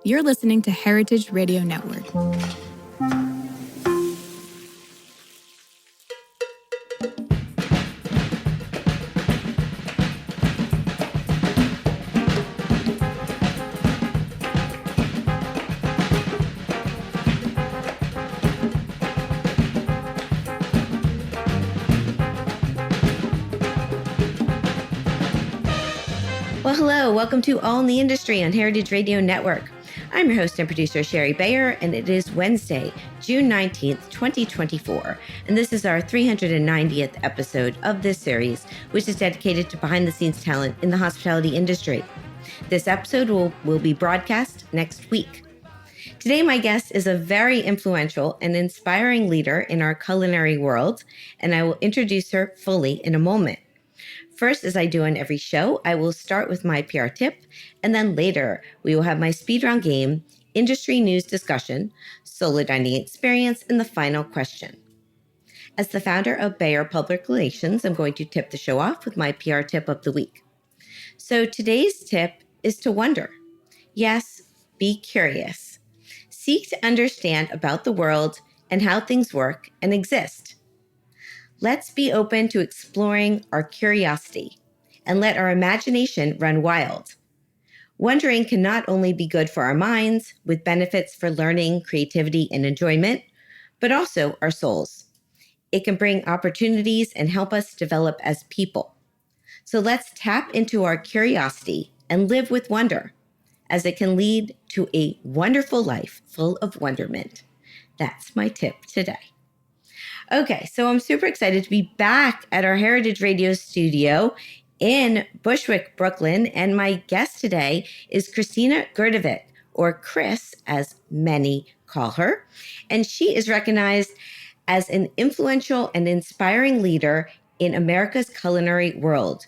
You're listening to Heritage Radio Network. Well, hello. Welcome to All in the Industry on Heritage Radio Network. I'm your host and producer, Sherry Bayer, and it is Wednesday, June 19th, 2024. And this is our 390th episode of this series, which is dedicated to behind-the-scenes talent in the hospitality industry. This episode will be broadcast next week. Today, my guest is a very influential and inspiring leader in our culinary world, and I will introduce her fully in a moment. First, as I do on every show, I will start with my PR tip, and then later we will have my speed round game, industry news discussion, solo dining experience, and the final question. As the founder of Bayer Public Relations, I'm going to tip the show off with my PR tip of the week. So today's tip is to wonder. Yes, be curious. Seek to understand about the world and how things work and exist. Let's be open to exploring our curiosity and let our imagination run wild. Wondering can not only be good for our minds, with benefits for learning, creativity, and enjoyment, but also our souls. It can bring opportunities and help us develop as people. So let's tap into our curiosity and live with wonder, as it can lead to a wonderful life full of wonderment. That's my tip today. Okay, so I'm super excited to be back at our Heritage Radio studio in Bushwick, Brooklyn. And my guest today is Christina Grdovic, or Chris, as many call her. And she is recognized as an influential and inspiring leader in America's culinary world.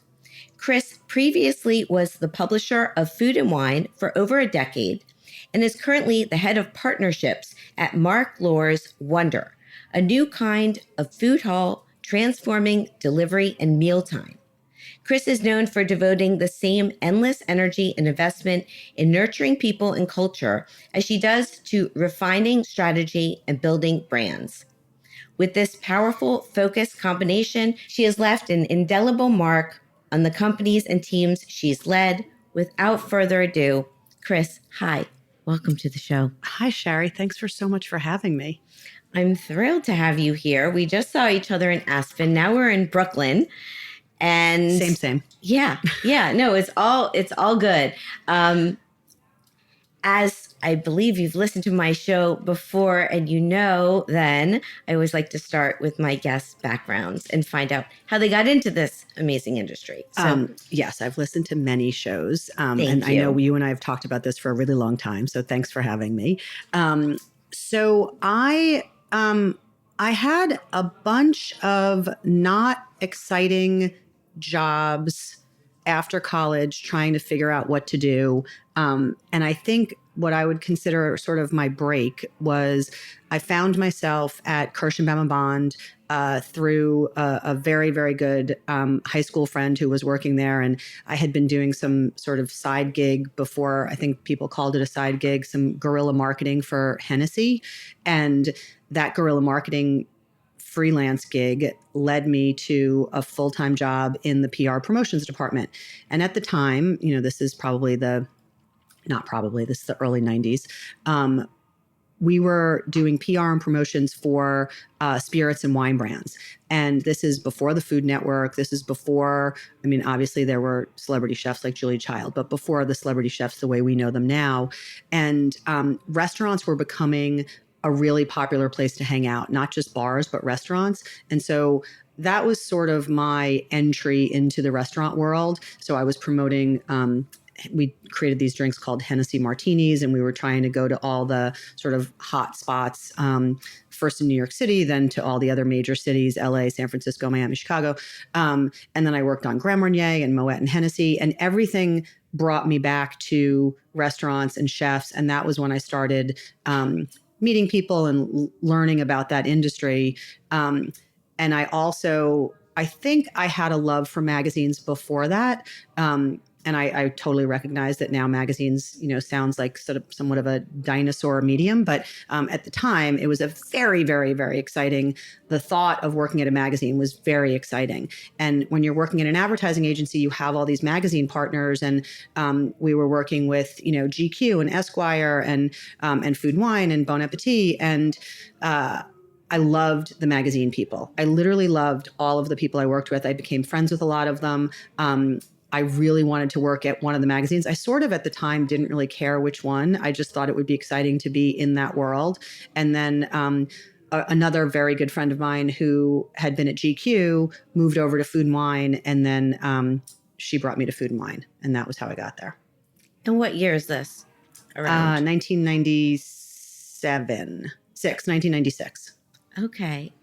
Chris previously was the publisher of Food and Wine for over a decade and is currently the head of partnerships at Mark Lohr's Wonder, a new kind of food hall transforming delivery and mealtime. Chris is known for devoting the same endless energy and investment in nurturing people and culture as she does to refining strategy and building brands. With this powerful, focused combination, she has left an indelible mark on the companies and teams she's led. Without further ado, Chris, hi. Welcome to the show. Hi, Sherry. Thanks so much for having me. I'm thrilled to have you here. We just saw each other in Aspen. Now we're in Brooklyn. And Same. Yeah. No, it's all good. As I believe you've listened to my show before, and then I always like to start with my guests' backgrounds and find out how they got into this amazing industry. So, yes, I've listened to many shows, and you. I know you and I have talked about this for a really long time. So thanks for having me. So I had a bunch of not exciting jobs after college trying to figure out what to do. And I think what I would consider sort of my break was I found myself at Kirschenbaum and Bond through a very, very good high school friend who was working there. And I had been doing some sort of side gig before. I think people called it a side gig, some guerrilla marketing for Hennessy. And that guerrilla marketing freelance gig led me to a full-time job in the PR promotions department. And at the time, this is the early 90s. We were doing PR and promotions for spirits and wine brands. And this is before the Food Network. This is before, obviously there were celebrity chefs like Julia Child, but before the celebrity chefs the way we know them now. And restaurants were becoming a really popular place to hang out, not just bars, but restaurants. And so that was sort of my entry into the restaurant world. So I was promoting, we created these drinks called Hennessy Martinis, and we were trying to go to all the sort of hot spots, first in New York City, then to all the other major cities, LA, San Francisco, Miami, Chicago. And then I worked on Grand Marnier and Moet and Hennessy, and everything brought me back to restaurants and chefs. And that was when I started meeting people and learning about that industry. And I think I had a love for magazines before that. I totally recognize that now magazines, sounds like sort of somewhat of a dinosaur medium. But at the time, it was a very, very, very exciting. The thought of working at a magazine was very exciting. And when you're working in an advertising agency, you have all these magazine partners. And we were working with, GQ and Esquire and Food and Wine and Bon Appetit. And I loved the magazine people. I literally loved all of the people I worked with. I became friends with a lot of them. I really wanted to work at one of the magazines. I sort of at the time didn't really care which one. I just thought it would be exciting to be in that world. And then another very good friend of mine who had been at GQ moved over to Food and Wine. And then she brought me to Food and Wine. And that was how I got there. And what year is this? Around 1996. Okay.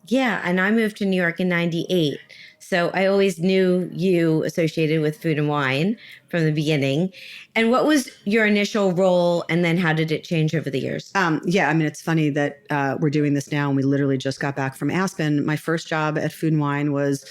Yeah. And I moved to New York in 98. So I always knew you associated with Food and Wine from the beginning. And what was your initial role? And then how did it change over the years? Yeah, I mean, it's funny that we're doing this now and we literally just got back from Aspen. My first job at Food and Wine was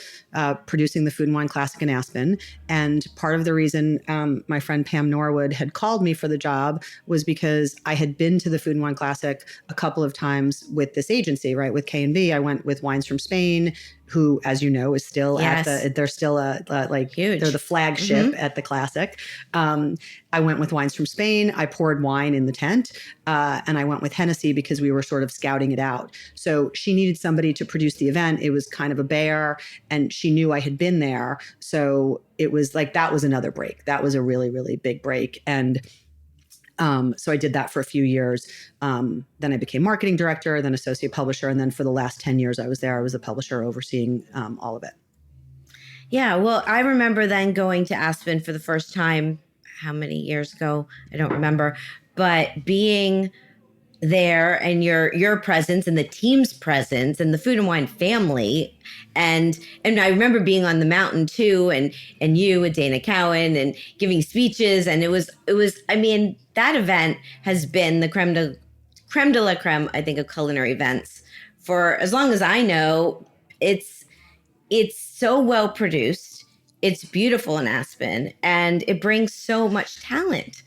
producing the Food and Wine Classic in Aspen. And part of the reason my friend Pam Norwood had called me for the job was because I had been to the Food and Wine Classic a couple of times with this agency, right? With K&B. I went with Wines from Spain, who, as you know, is still they're still huge. They're the flagship at the Classic. I went with Wines from Spain. I poured wine in the tent, and I went with Hennessy because we were sort of scouting it out. So she needed somebody to produce the event. It was kind of a bear, and she knew I had been there. So it was like, that was another break. That was a really, really big break. And so I did that for a few years. Then I became marketing director, then associate publisher. And then for the last 10 years I was there, I was the publisher overseeing all of it. Yeah. Well, I remember then going to Aspen for the first time, how many years ago? I don't remember, but being there and your presence and the team's presence and the Food and Wine family. And I remember being on the mountain too, and you with Dana Cowan and giving speeches. And it was, I mean, that event has been the creme de la creme, I think, of culinary events for as long as I know. It's so well produced. It's beautiful in Aspen, and it brings so much talent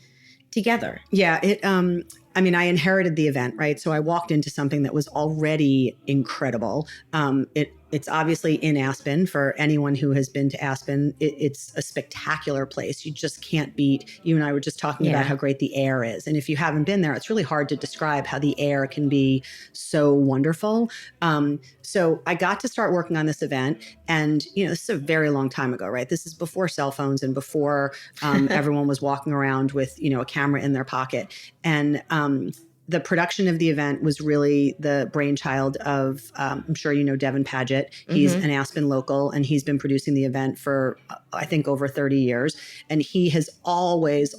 together. Yeah, I inherited the event, right? So I walked into something that was already incredible. It's obviously in Aspen. For anyone who has been to Aspen, it's a spectacular place. You just can't beat. You and I were just talking about how great the air is. And if you haven't been there, it's really hard to describe how the air can be so wonderful. So I got to start working on this event. And, this is a very long time ago, right? This is before cell phones and before everyone was walking around with, a camera in their pocket. And the production of the event was really the brainchild of, I'm sure you know Devin Paget. He's an Aspen local, and he's been producing the event for, I think, over 30 years. And he has always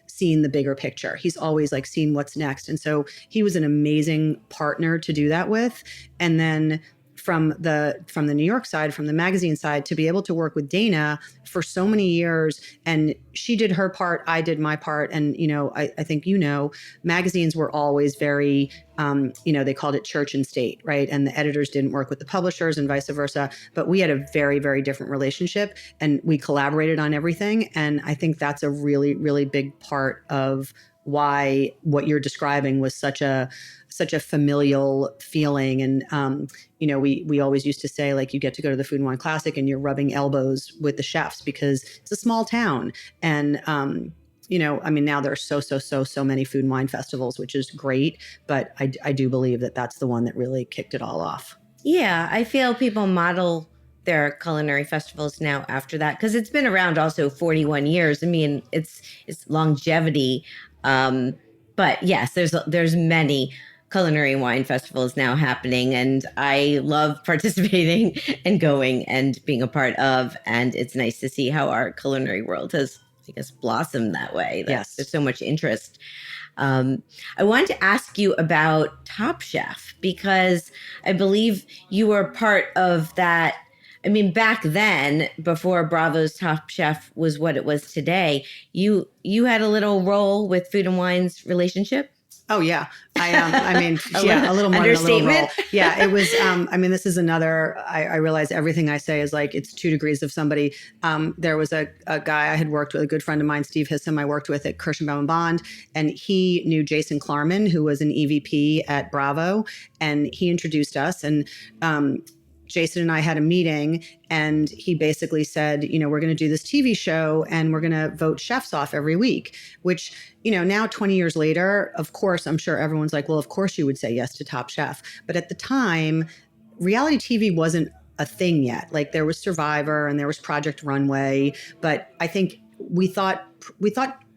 seen the bigger picture. He's always seen what's next. And so he was an amazing partner to do that with. And then from the New York side, from the magazine side, to be able to work with Dana for so many years, and she did her part, I did my part. And, I think, magazines were always very, they called it church and state, right? And the editors didn't work with the publishers and vice versa, but we had a very, very different relationship, and we collaborated on everything. And I think that's a really, really big part of why what you're describing was such a familial feeling. And, we always used to say, you get to go to the Food and Wine Classic and you're rubbing elbows with the chefs because it's a small town. And, now there are so many food and wine festivals, which is great. But I do believe that that's the one that really kicked it all off. Yeah, I feel people model their culinary festivals now after that, because it's been around also 41 years. I mean, it's longevity. But yes, there's many culinary wine festivals now happening, and I love participating and going and being a part of. And it's nice to see how our culinary world has, I guess, blossomed that way. Yes. There's so much interest. I wanted to ask you about Top Chef, because I believe you were part of that. I mean, back then, before Bravo's Top Chef was what it was today, you had a little role with Food and Wine's relationship? Oh yeah, I mean, yeah, a little more than a little roll. Yeah, it was. I mean, this is another. I realize everything I say is like it's 2 degrees of somebody. There was a guy I had worked with, a good friend of mine, Steve Hissam. I worked with at Kirschenbaum and Bond, and he knew Jason Klarman, who was an EVP at Bravo, and he introduced us. And Jason and I had a meeting, and he basically said, you know, we're going to do this TV show and we're going to vote chefs off every week, which, you know, now 20 years later, of course, I'm sure everyone's like, well, of course you would say yes to Top Chef. But at the time, reality TV wasn't a thing yet. Like there was Survivor and there was Project Runway, but I think we thought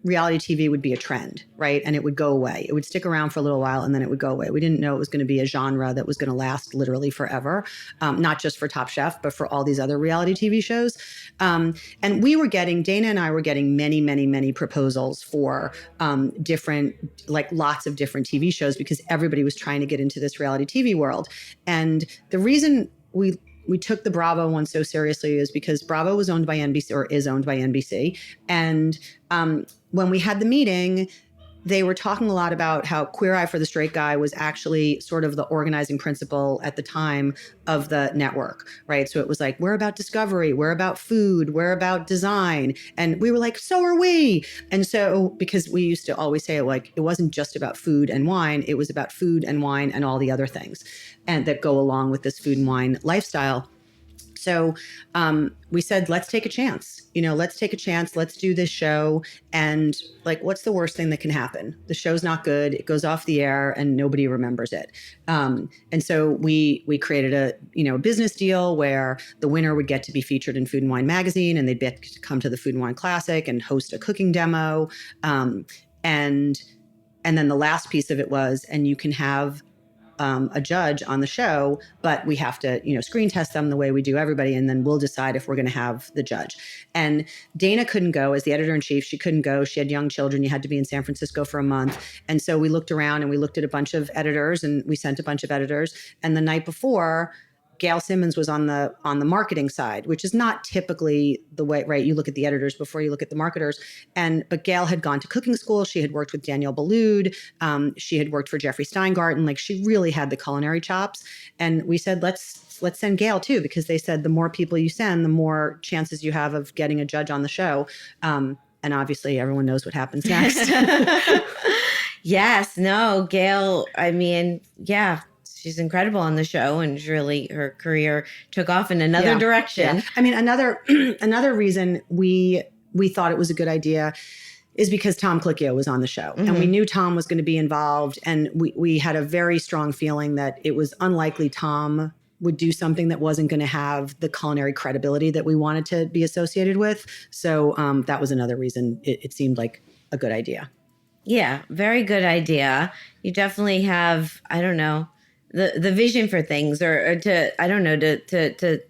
reality TV would be a trend, right? And it would go away. It would stick around for a little while and then it would go away. We didn't know it was going to be a genre that was going to last literally forever, not just for Top Chef, but for all these other reality TV shows. And Dana and I were getting many, many, many proposals for different, like lots of different TV shows because everybody was trying to get into this reality TV world. And the reason we took the Bravo one so seriously is because Bravo was owned by NBC or is owned by NBC. And when we had the meeting, they were talking a lot about how Queer Eye for the Straight Guy was actually sort of the organizing principle at the time of the network, right? So it was like, we're about discovery, we're about food, we're about design. And we were like, so are we. And so, because we used to always say like, it wasn't just about food and wine, it was about food and wine and all the other things and that go along with this food and wine lifestyle. So we said, let's take a chance. You know, let's take a chance. Let's do this show. And like, what's the worst thing that can happen? The show's not good. It goes off the air and nobody remembers it. And so we created a business deal where the winner would get to be featured in Food and Wine magazine, and they'd get to come to the Food and Wine Classic and host a cooking demo. And then the last piece of it was, and you can have a judge on the show, but we have to, screen test them the way we do everybody. And then we'll decide if we're going to have the judge. And Dana couldn't go as the editor-in-chief. She couldn't go. She had young children. You had to be in San Francisco for a month. And so we looked around and we looked at a bunch of editors and we sent a bunch of editors. And the night before, Gail Simmons was on the marketing side, which is not typically the way, right? You look at the editors before you look at the marketers. But Gail had gone to cooking school. She had worked with Danielle Boulud. She had worked for Jeffrey Steingarten. Like she really had the culinary chops. And we said, let's send Gail too, because they said the more people you send, the more chances you have of getting a judge on the show. And obviously everyone knows what happens next. Yes, no, Gail, I mean, yeah. She's incredible on the show, and really her career took off in another direction. Yeah. I mean, another reason we thought it was a good idea is because Tom Colicchio was on the show, and we knew Tom was going to be involved, and we had a very strong feeling that it was unlikely Tom would do something that wasn't going to have the culinary credibility that we wanted to be associated with. So that was another reason it seemed like a good idea. Yeah, very good idea. You definitely have, I don't know, the vision for things, or to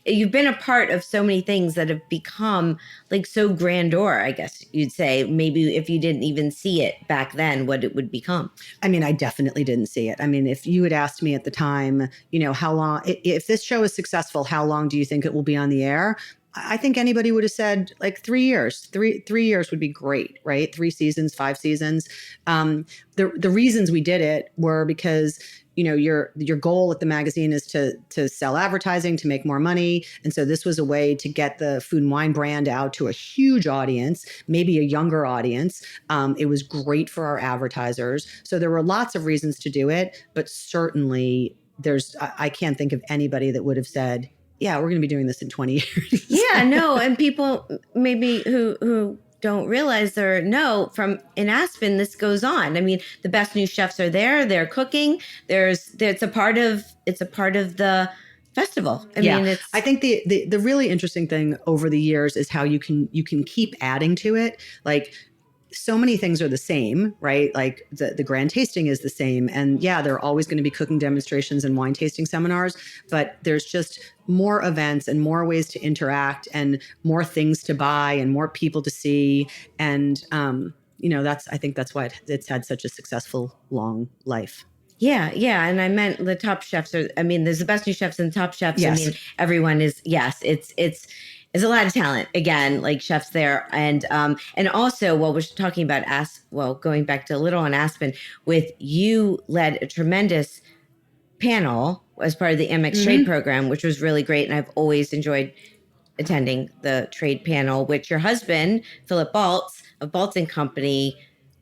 you've been a part of so many things that have become like so grandeur, I guess you'd say, maybe if you didn't even see it back then, what it would become. I mean, I definitely didn't see it. I mean, if you had asked me at the time, how long, if this show is successful, how long do you think it will be on the air? I think anybody would have said like 3 years. Three years would be great, right? 3 seasons, 5 seasons. The reasons we did it were because your goal at the magazine is to sell advertising, to make more money. And so this was a way to get the Food and Wine brand out to a huge audience, maybe a younger audience. It was great for our advertisers. So there were lots of reasons to do it, but certainly I can't think of anybody that would have said, yeah, we're going to be doing this in 20 years. Yeah, no. And people maybe who don't realize or know, from in Aspen, this goes on. I mean, the best new chefs are there. They're cooking. It's a part of the festival. I mean, I think the really interesting thing over the years is how you can keep adding to it. Like, so many things are the same, right? Like the grand tasting is the same. And yeah, there are always going to be cooking demonstrations and wine tasting seminars, but there's just more events and more ways to interact and more things to buy and more people to see. And, I think that's why it's had such a successful, long life. Yeah. And I meant the top chefs there's the best new chefs and the top chefs. Yes. I mean, everyone is, yes, it's is a lot of talent, again, like chefs there. And also, while we're talking about going back to a little on Aspen, with you led a tremendous panel as part of the MX Trade program, which was really great. And I've always enjoyed attending the trade panel, which your husband, Philip Baltz of Baltz and Company,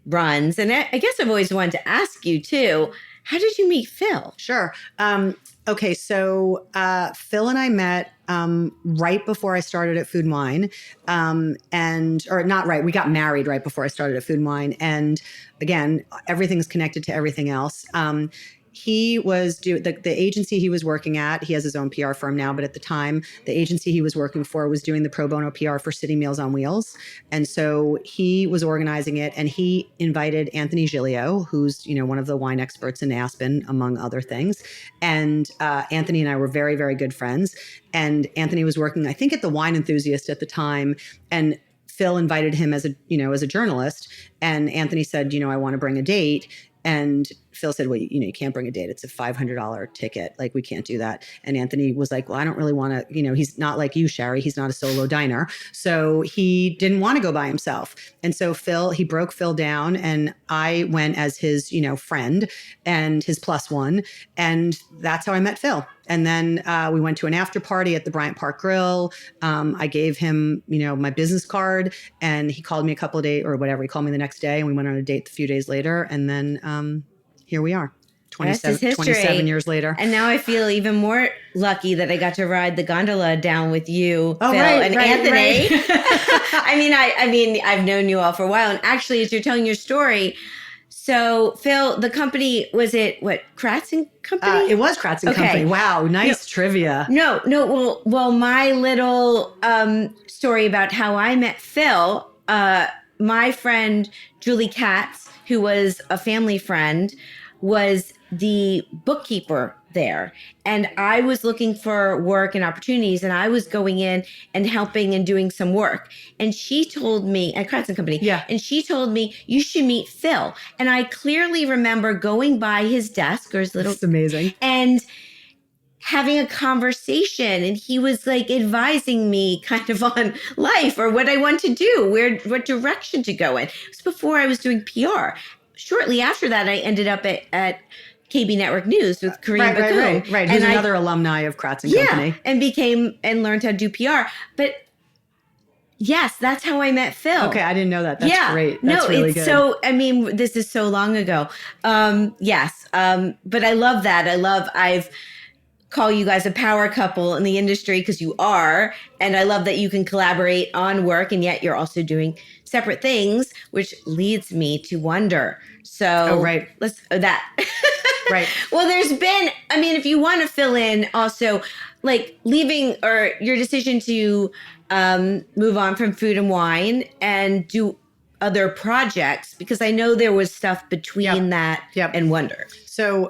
runs. And I guess I've always wanted to ask you too, how did you meet Phil? Sure. Okay, so Phil and I met right before I started at Food and Wine, or not right. We got married right before I started at Food and Wine, and again, everything's connected to everything else. He was the agency he was working at. He has his own PR firm now, but at the time, the agency he was working for was doing the pro bono PR for City Meals on Wheels, and so he was organizing it. And he invited Anthony Giglio, who's one of the wine experts in Aspen, among other things. And Anthony and I were very, very good friends. And Anthony was working, I think, at the Wine Enthusiast at the time, and Phil invited him as a journalist. And Anthony said, I want to bring a date. And Phil said, well, you can't bring a date. It's a $500 ticket. Like, we can't do that. And Anthony was like, well, I don't really want to, he's not like you, Sherry. He's not a solo diner. So he didn't want to go by himself. And so he broke Phil down, and I went as his, friend and his plus one. And that's how I met Phil. And then we went to an after party at the Bryant Park Grill. I gave him, my business card, and he called me a couple of days or whatever. He called me the next day, and we went on a date a few days later. And then here we are, 27 years later. And now I feel even more lucky that I got to ride the gondola down with you, Phil, and Anthony. Right. I mean, I've known you all for a while. And actually, as you're telling your story, so Phil, the company, was it Kratz and Company? It was Kratz and Company. Wow, nice trivia. No. Well, my little story about how I met Phil, my friend Julie Katz, who was a family friend, was the bookkeeper there. And I was looking for work and opportunities, and I was going in and helping and doing some work. And she told me, at Kratz and Company, and she told me, you should meet Phil. And I clearly remember going by his desk, or his little... It's amazing. And having a conversation, and he was like advising me kind of on life or what I want to do, what direction to go in. It was before I was doing PR. Shortly after that, I ended up at KB Network News with Kareem Bakum. Right. Who's another alumni of Kratz and Company. And learned how to do PR. But yes, that's how I met Phil. Okay, I didn't know that. That's great. That's really good. So, this is so long ago. Yes. But I love that. I've call you guys a power couple in the industry, because you are. And I love that you can collaborate on work, and yet you're also doing separate things, which leads me to wonder. So Right. Well, there's been, if you want to fill in also, like leaving or your decision to move on from Food and Wine and do other projects, because I know there was stuff between that and Wonder. So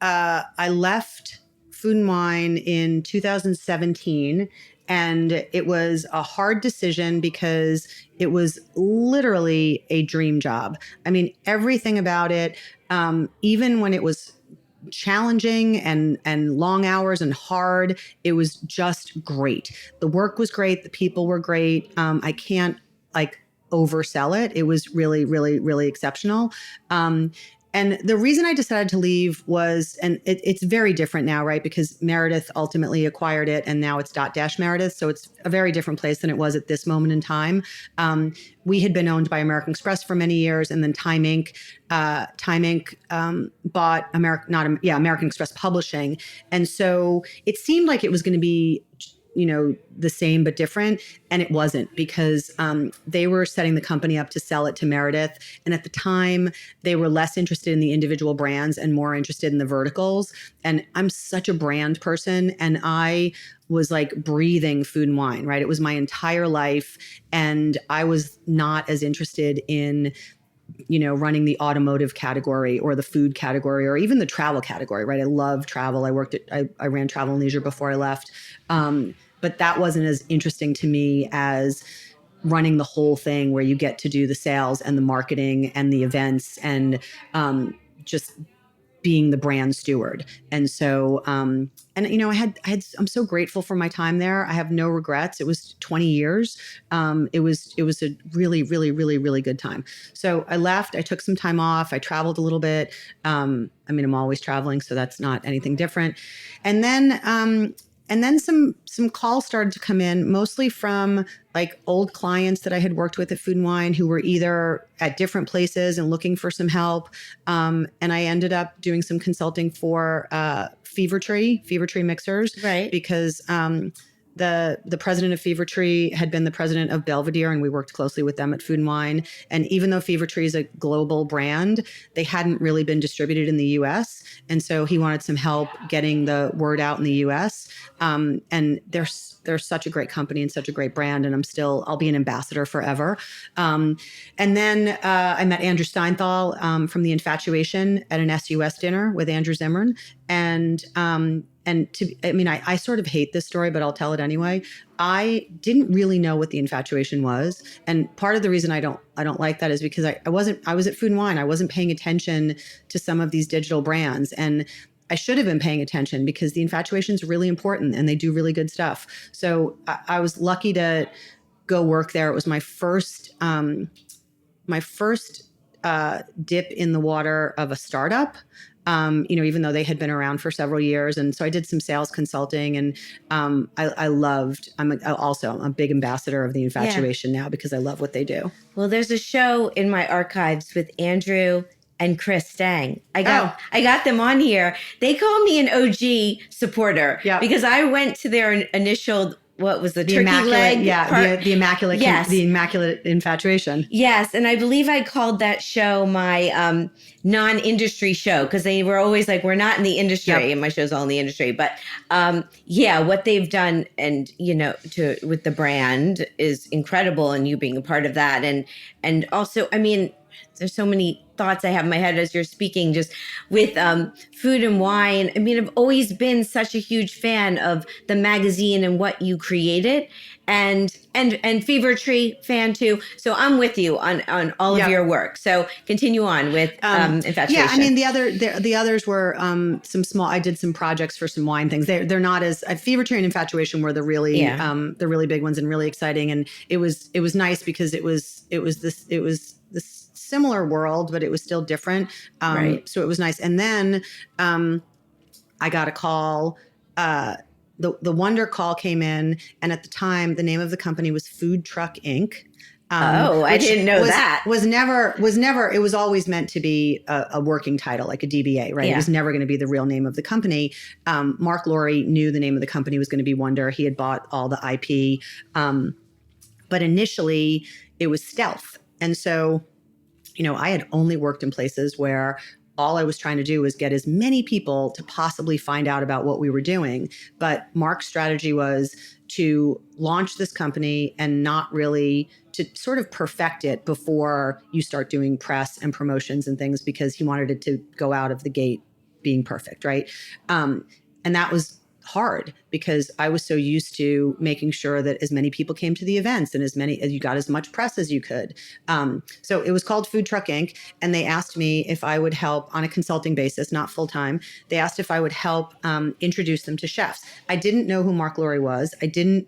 I left Food and Wine in 2017, and it was a hard decision because it was literally a dream job. Everything about it, even when it was challenging and long hours and hard, it was just great. The work was great. The people were great. I can't oversell it. It was really, really, really exceptional. And the reason I decided to leave was, and it's very different now, right? Because Meredith ultimately acquired it, and now it's Dotdash Meredith. So it's a very different place than it was at this moment in time. We had been owned by American Express for many years, and then Time Inc. Bought American Express Publishing. And so it seemed like it was going to be the same but different. And it wasn't, because they were setting the company up to sell it to Meredith. And at the time, they were less interested in the individual brands and more interested in the verticals. And I'm such a brand person, and I was like breathing Food and Wine, right? It was my entire life. And I was not as interested in running the automotive category or the food category or even the travel category, right? I love travel. I ran Travel and Leisure before I left. But that wasn't as interesting to me as running the whole thing, where you get to do the sales and the marketing and the events and just being the brand steward. And so, and you know, I'm so grateful for my time there. I have no regrets. It was 20 years. It was a really, really, really, really good time. So I left, I took some time off. I traveled a little bit. I mean, I'm always traveling, so that's not anything different. And then some calls started to come in, mostly from like old clients that I had worked with at Food and Wine who were either at different places and looking for some help. And I ended up doing some consulting for Fever Tree mixers, Right. Because the president of Fever Tree had been the president of Belvedere, and we worked closely with them at Food and Wine. And even though Fever Tree is a global brand, they hadn't really been distributed in the U.S. And so he wanted some help getting the word out in the U.S. And they're such a great company and such a great brand. And I'll be an ambassador forever. And then I met Andrew Steinthal from The Infatuation at an SUS dinner with Andrew Zimmern. I sort of hate this story, but I'll tell it anyway. I didn't really know what The Infatuation was. And part of the reason I don't like that is because I was at Food and Wine. I wasn't paying attention to some of these digital brands. And I should have been paying attention because The Infatuation is really important and they do really good stuff. So I was lucky to go work there. It was my first dip in the water of a startup. Even though they had been around for several years. And so I did some sales consulting, and I'm a big ambassador of The Infatuation now because I love what they do. Well, there's a show in my archives with Andrew and Chris Stang. I got them on here. They call me an OG supporter because I went to their initial, what was the turkey leg? The immaculate, the immaculate infatuation. Yes, and I believe I called that show my non-industry show because they were always like, "We're not in the industry," and my show's all in the industry. But what they've done and with the brand is incredible, and you being a part of that, and also, I mean, there's so many thoughts I have in my head as you're speaking, just with Food and Wine. I mean, I've always been such a huge fan of the magazine and what you created, and Fever Tree fan too. So I'm with you on all of your work. So continue on with Infatuation. Yeah, I mean, the others were some small. I did some projects for some wine things. They're not as Fever Tree and Infatuation were the really big ones and really exciting. And it was nice because it was this similar world, but it was still different. Right. So it was nice. And then I got a call. The Wonder call came in, and at the time, the name of the company was Food Truck Inc. I didn't know that. Was never. It was always meant to be a working title, like a DBA, right? Yeah. It was never going to be the real name of the company. Mark Laurie knew the name of the company was going to be Wonder. He had bought all the IP, but initially it was stealth, and so. I had only worked in places where all I was trying to do was get as many people to possibly find out about what we were doing. But Mark's strategy was to launch this company and not really to sort of perfect it before you start doing press and promotions and things, because he wanted it to go out of the gate being perfect, right? And that was hard because I was so used to making sure that as many people came to the events and as you got as much press as you could. So it was called Food Truck Inc. And they asked me if I would help on a consulting basis, not full time. They asked if I would help introduce them to chefs. I didn't know who Mark Laurie was. I didn't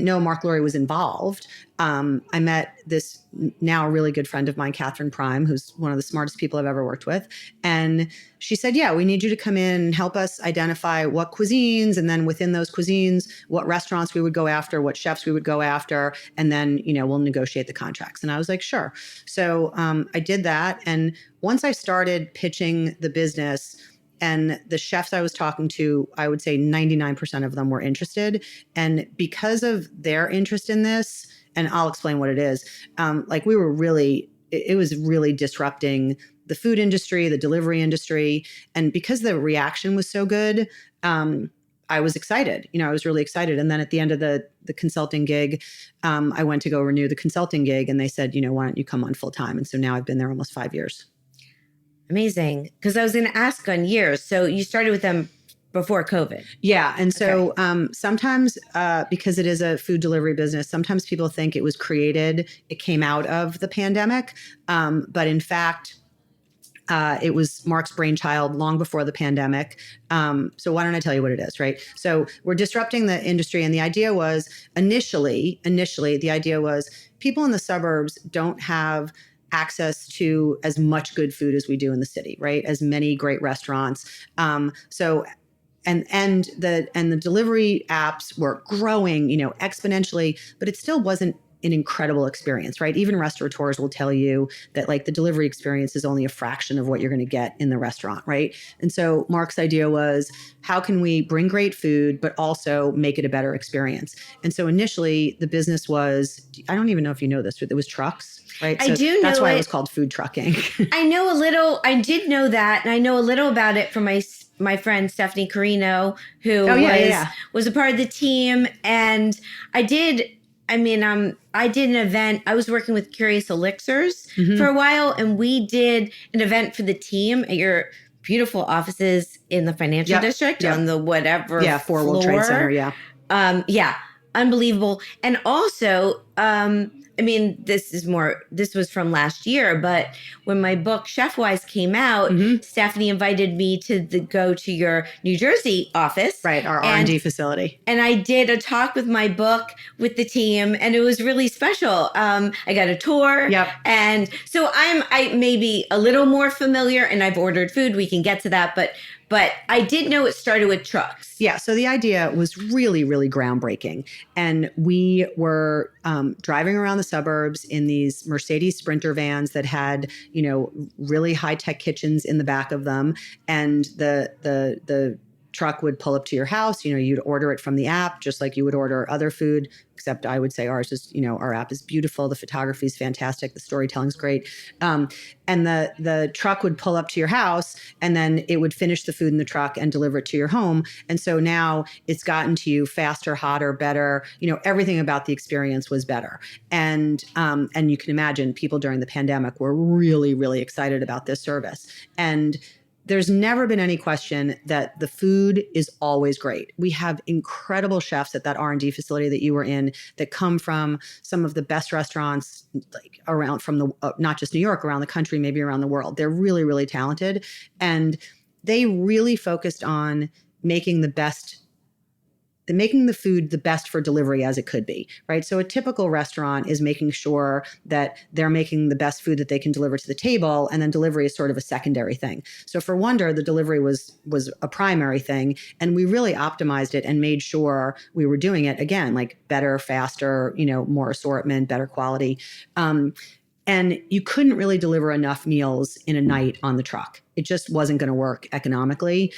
know Mark Laurie was involved. I met this now really good friend of mine, Catherine Prime, who's one of the smartest people I've ever worked with. And she said, yeah, we need you to come in and help us identify what cuisines, and then within those cuisines, what restaurants we would go after, what chefs we would go after, and then, we'll negotiate the contracts. And I was like, sure. So I did that. And once I started pitching the business, and the chefs I was talking to, I would say 99% of them were interested. And because of their interest in this, and I'll explain what it is, it was really disrupting the food industry, the delivery industry. And because the reaction was so good, I was excited. I was really excited. And then at the end of the consulting gig, I went to go renew the consulting gig, and they said, why don't you come on full time? And so now I've been there almost 5 years. Amazing. Because I was going to ask on years. So you started with them before COVID. Yeah. And so sometimes because it is a food delivery business, sometimes people think it came out of the pandemic. But in fact, It was Mark's brainchild long before the pandemic. So why don't I tell you what it is, right? So we're disrupting the industry. And the idea was initially, the idea was people in the suburbs don't have access to as much good food as we do in the city, right? As many great restaurants. And the delivery apps were growing, exponentially, but it still wasn't an incredible experience, right? Even restaurateurs will tell you that like the delivery experience is only a fraction of what you're going to get in the restaurant, right? And so Mark's idea was, how can we bring great food, but also make it a better experience? And so initially the business was, I don't even know if you know this, but it was trucks, right? I do know that's why it was called food trucking. I know a little. I did know that, and I know a little about it from my friend Stephanie Carino, who was a part of the team. And I did. I mean, I did an event. I was working with Curious Elixirs for a while, and we did an event for the team at your beautiful offices in the financial district on the whatever floor. World Trade Center. Unbelievable. And also, I mean, this was from last year, but when my book Chef Wise came out, Stephanie invited me to go to your New Jersey office. Right, our R&D facility. And I did a talk with my book with the team, and it was really special. I got a tour. Yep. And so I may be a little more familiar, and I've ordered food. We can get to that, but I did know it started with trucks. Yeah. So the idea was really, really groundbreaking. And we were driving around the suburbs in these Mercedes Sprinter vans that had, really high-tech kitchens in the back of them. And the truck would pull up to your house. You'd order it from the app, just like you would order other food, except I would say ours is, our app is beautiful. The photography is fantastic. The storytelling's great. And the truck would pull up to your house, and then it would finish the food in the truck and deliver it to your home. And so now it's gotten to you faster, hotter, better. Everything about the experience was better. And you can imagine people during the pandemic were really, really excited about this service. And there's never been any question that the food is always great. We have incredible chefs at that R&D facility that you were in that come from some of the best restaurants like around from the not just New York, around the country, maybe around the world. They're really, really talented. And they really focused on making the food the best for delivery as it could be, right? So a typical restaurant is making sure that they're making the best food that they can deliver to the table, and then delivery is sort of a secondary thing. So for Wonder, the delivery was a primary thing, and we really optimized it and made sure we were doing it, again, like better, faster, more assortment, better quality. And you couldn't really deliver enough meals in a night on the truck. It just wasn't going to work economically.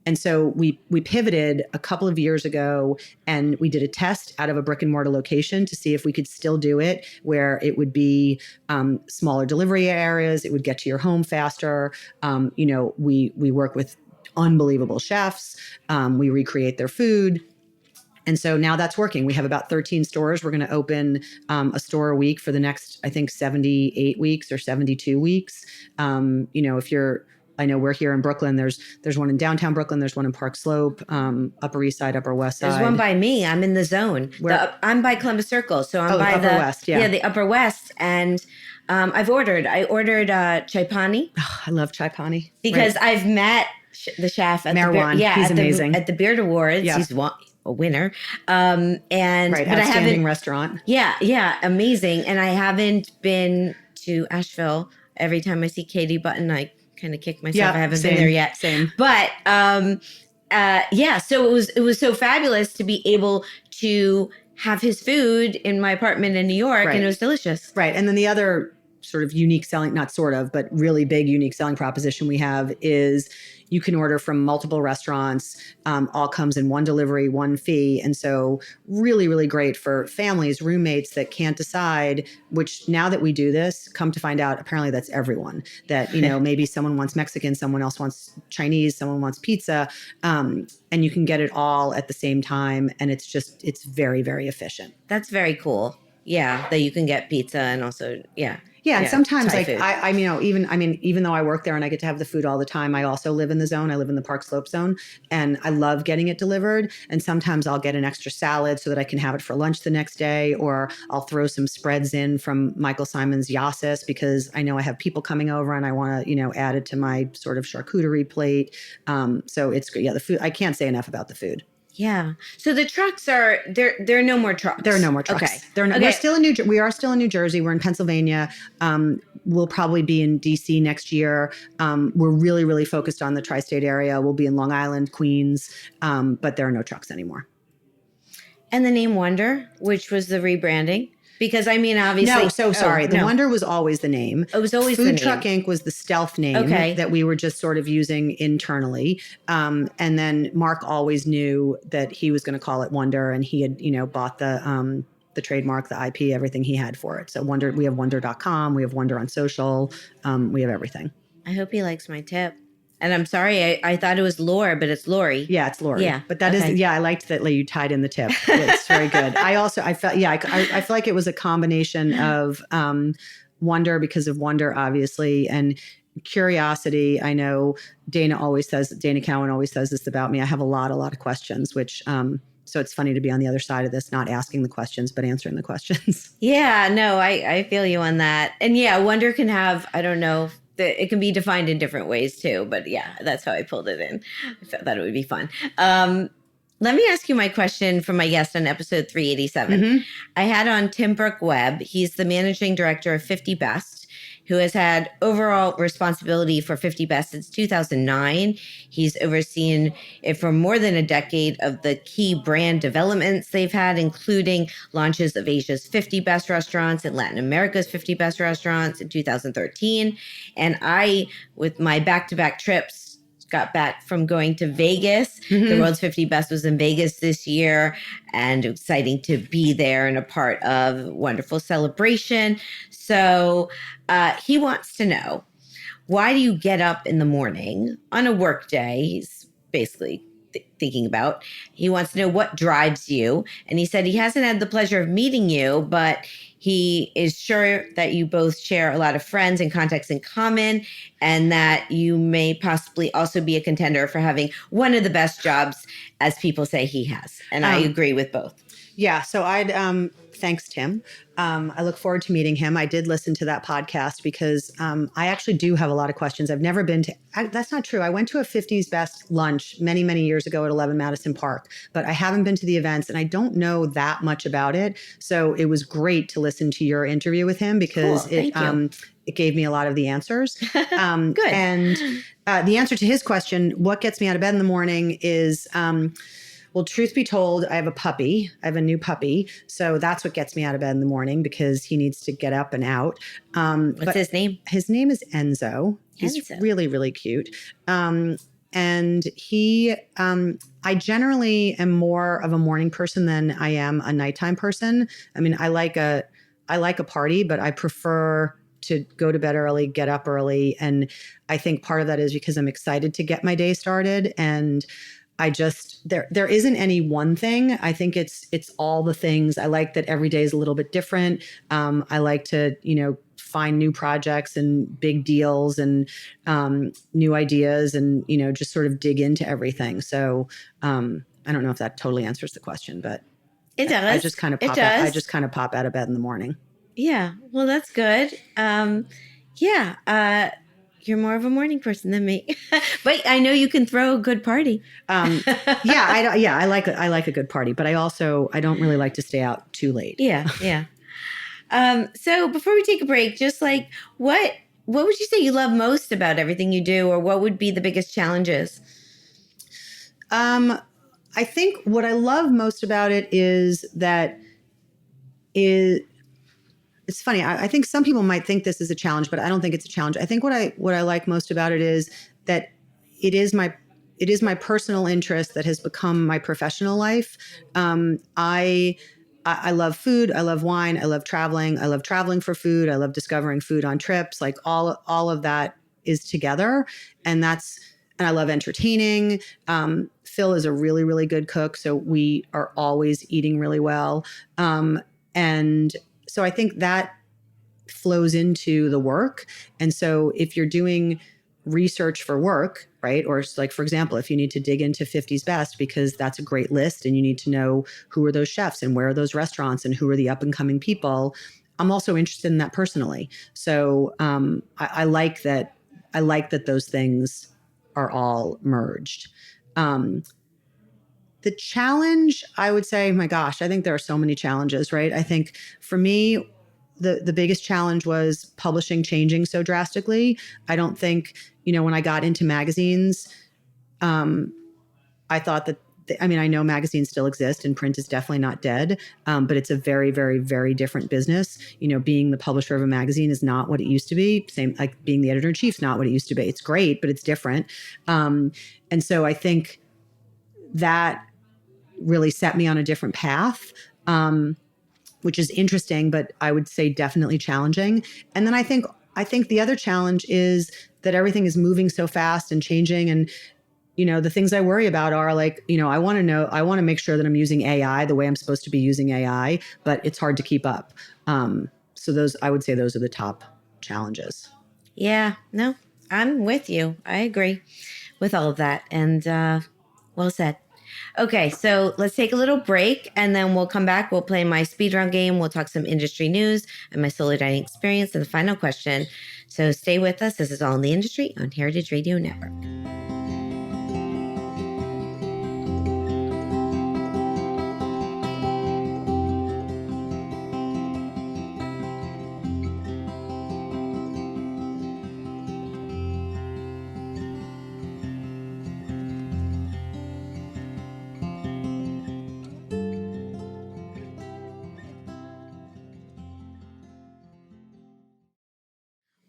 And so we pivoted a couple of years ago, and we did a test out of a brick and mortar location to see if we could still do it, where it would be smaller delivery areas. It would get to your home faster. We work with unbelievable chefs. We recreate their food. And so now that's working. We have about 13 stores. We're going to open a store a week for the next, I think, 78 weeks or 72 weeks. I know we're here in Brooklyn. There's one in downtown Brooklyn. There's one in Park Slope, Upper East Side, Upper West Side. There's one by me. I'm in the zone. I'm by Columbus Circle. So I'm by the Upper West. Yeah, the Upper West. And I ordered chai pani. Oh, I love chai pani. Because I've met the chef at He's amazing. At the Beard Awards. Yeah. He's a winner. But outstanding restaurant. Yeah, amazing. And I haven't been to Asheville. Every time I see Katie Button, I kind of kick myself. I haven't been there yet. Same. But so it was so fabulous to be able to have his food in my apartment in New York, and it was delicious. Right. And then the other sort of unique selling, not sort of, but really big unique selling proposition we have is you can order from multiple restaurants, all comes in one delivery, one fee. And so really, really great for families, roommates that can't decide, which now that we do this, come to find out, apparently that's everyone. That, maybe someone wants Mexican, someone else wants Chinese, someone wants pizza. And you can get it all at the same time. And it's very, very efficient. That's very cool. Yeah, that you can get pizza and also, yeah. Yeah, and sometimes Thai like food. even though I work there and I get to have the food all the time, I also live in the zone. I live in the Park Slope zone, and I love getting it delivered. And sometimes I'll get an extra salad so that I can have it for lunch the next day, or I'll throw some spreads in from Michael Simon's Yassis because I know I have people coming over and I want to add it to my sort of charcuterie plate. So it's great. Yeah, the food. I can't say enough about the food. Yeah. So the trucks are there. There are no more trucks. There are no more trucks. Okay. We're still in we are still in New Jersey. We're in Pennsylvania. We'll probably be in DC next year. We're really, really focused on the tri-state area. We'll be in Long Island, Queens, but there are no trucks anymore. And the name Wonder, which was the rebranding. Because obviously. No, so sorry. The Wonder was always the name. It was always Food the name. Truck Inc. was the stealth name that we were just sort of using internally. And then Mark always knew that he was going to call it Wonder, and he had, bought the trademark, the IP, everything he had for it. So Wonder, we have wonder.com, we have Wonder on social, we have everything. I hope he likes my tip. And I'm sorry, I thought it was Lore, but it's Lori. Yeah, it's Lori. Yeah. But that is, I liked that you tied in the tip. It's very good. I felt, I feel like it was a combination of wonder because of wonder, obviously, and curiosity. I know Dana Cowan always says this about me. I have a lot of questions, which, so it's funny to be on the other side of this, not asking the questions, but answering the questions. Yeah, no, I feel you on that. And yeah, wonder can have, I don't know, it can be defined in different ways too. But yeah, that's how I pulled it in. I thought it would be fun. Let me ask you my question from my guest on episode 387. Mm-hmm. I had on Tim Burke-Webb. He's the managing director of 50 Best, who has had overall responsibility for 50 Best since 2009. He's overseen it for more than a decade of the key brand developments they've had, including launches of Asia's 50 Best restaurants and Latin America's 50 Best restaurants in 2013. And I, with my back-to-back trips, got back from going to Vegas. Mm-hmm. The World's 50 Best was in Vegas this year, and exciting to be there and a part of a wonderful celebration. So he wants to know, why do you get up in the morning on a work day? He's basically thinking about. He wants to know what drives you. And he said he hasn't had the pleasure of meeting you, but he is sure that you both share a lot of friends and contacts in common, and that you may possibly also be a contender for having one of the best jobs, as people say he has. And I agree with both. Yeah. So thanks, Tim. I look forward to meeting him. I did listen to that podcast because I actually do have a lot of questions. I've never been to, that's not true. I went to a 50s Best lunch many, many years ago at 11 Madison Park, but I haven't been to the events and I don't know that much about it. So it was great to listen to your interview with him because it gave me a lot of the answers. Good. And the answer to his question, what gets me out of bed in the morning is, well, truth be told, I have a puppy. I have a new puppy. So that's what gets me out of bed in the morning because he needs to get up and out. What's his name? His name is Enzo. He's really, really cute. And he, I generally am more of a morning person than I am a nighttime person. I mean, I like a party, but I prefer to go to bed early, get up early. And I think part of that is because I'm excited to get my day started. And I just, there isn't any one thing. I think it's all the things. I like that every day is a little bit different. I like to, find new projects and big deals and new ideas and, just sort of dig into everything. So I don't know if that totally answers the question, but it does. I just kind of pop out of bed in the morning. Yeah. Well, that's good. You're more of a morning person than me, but I know you can throw a good party. I like a good party, but I don't really like to stay out too late. Yeah. So before we take a break, just like what would you say you love most about everything you do, or what would be the biggest challenges? I think what I love most about it is that it's funny. I think some people might think this is a challenge, but I don't think it's a challenge. I think what I like most about it is that it is my personal interest that has become my professional life. I love food. I love wine. I love traveling. I love traveling for food. I love discovering food on trips. Like all of that is together, and I love entertaining. Phil is a really, really good cook, so we are always eating really well. And so I think that flows into the work. And so if you're doing research for work, right? Or like, for example, if you need to dig into 50's best because that's a great list and you need to know who are those chefs and where are those restaurants and who are the up and coming people, I'm also interested in that personally. So I like that. I like that those things are all merged. The challenge, I would say, my gosh, I think there are so many challenges, right? I think for me, the biggest challenge was publishing changing so drastically. I don't think, when I got into magazines, I thought that, I know magazines still exist and print is definitely not dead, but it's a very, very, very different business. Being the publisher of a magazine is not what it used to be. Same like being the editor-in-chief is not what it used to be. It's great, but it's different. And so I think that really set me on a different path, which is interesting, but I would say definitely challenging. And then I think the other challenge is that everything is moving so fast and changing. And, the things I worry about are like, I want to make sure that I'm using AI the way I'm supposed to be using AI, but it's hard to keep up. So I would say those are the top challenges. Yeah, no, I'm with you. I agree with all of that. And well said. Okay, so let's take a little break and then we'll come back. We'll play my speed round game. We'll talk some industry news and my solo dining experience and the final question. So stay with us. This is All in the Industry on Heritage Radio Network.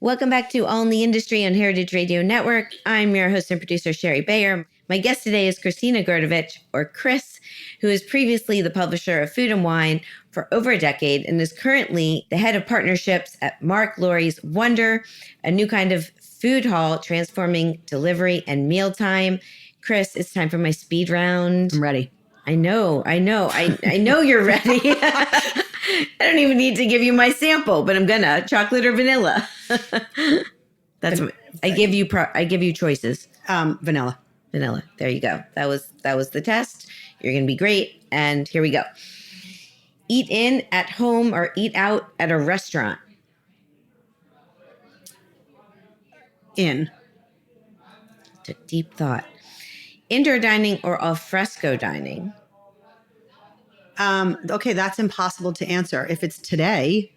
Welcome back to All in the Industry on Heritage Radio Network. I'm your host and producer, Sherry Bayer. My guest today is Christina Grdovic, or Chris, who is previously the publisher of Food and Wine for over a decade and is currently the head of partnerships at Mark Laurie's Wonder, a new kind of food hall transforming delivery and mealtime. Chris, it's time for my speed round. I'm ready. I know. I know you're ready. I don't even need to give you my sample, but I'm gonna chocolate or vanilla. I give you choices. Vanilla. Vanilla. There you go. That was the test. You're gonna be great. And here we go. Eat in at home or eat out at a restaurant. In. Took deep thought. Indoor dining or al fresco dining. Okay, that's impossible to answer. If it's today,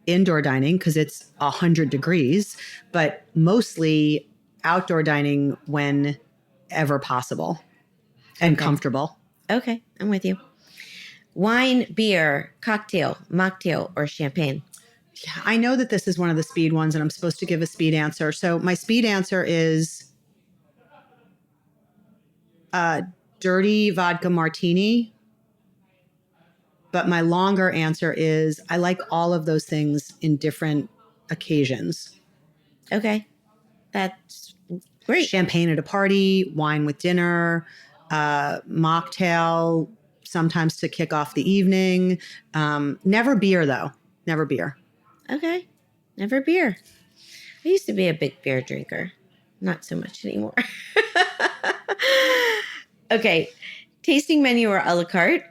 indoor dining because it's 100 degrees, but mostly outdoor dining whenever possible and comfortable. Okay, I'm with you. Wine, beer, cocktail, mocktail, or champagne? Yeah, I know that this is one of the speed ones and I'm supposed to give a speed answer. So my speed answer is dirty vodka martini. But my longer answer is I like all of those things in different occasions. Okay. That's great. Champagne at a party, wine with dinner, mocktail, sometimes to kick off the evening. Never beer, though. Never beer. Okay. Never beer. I used to be a big beer drinker. Not so much anymore. Okay. Tasting menu or a la carte?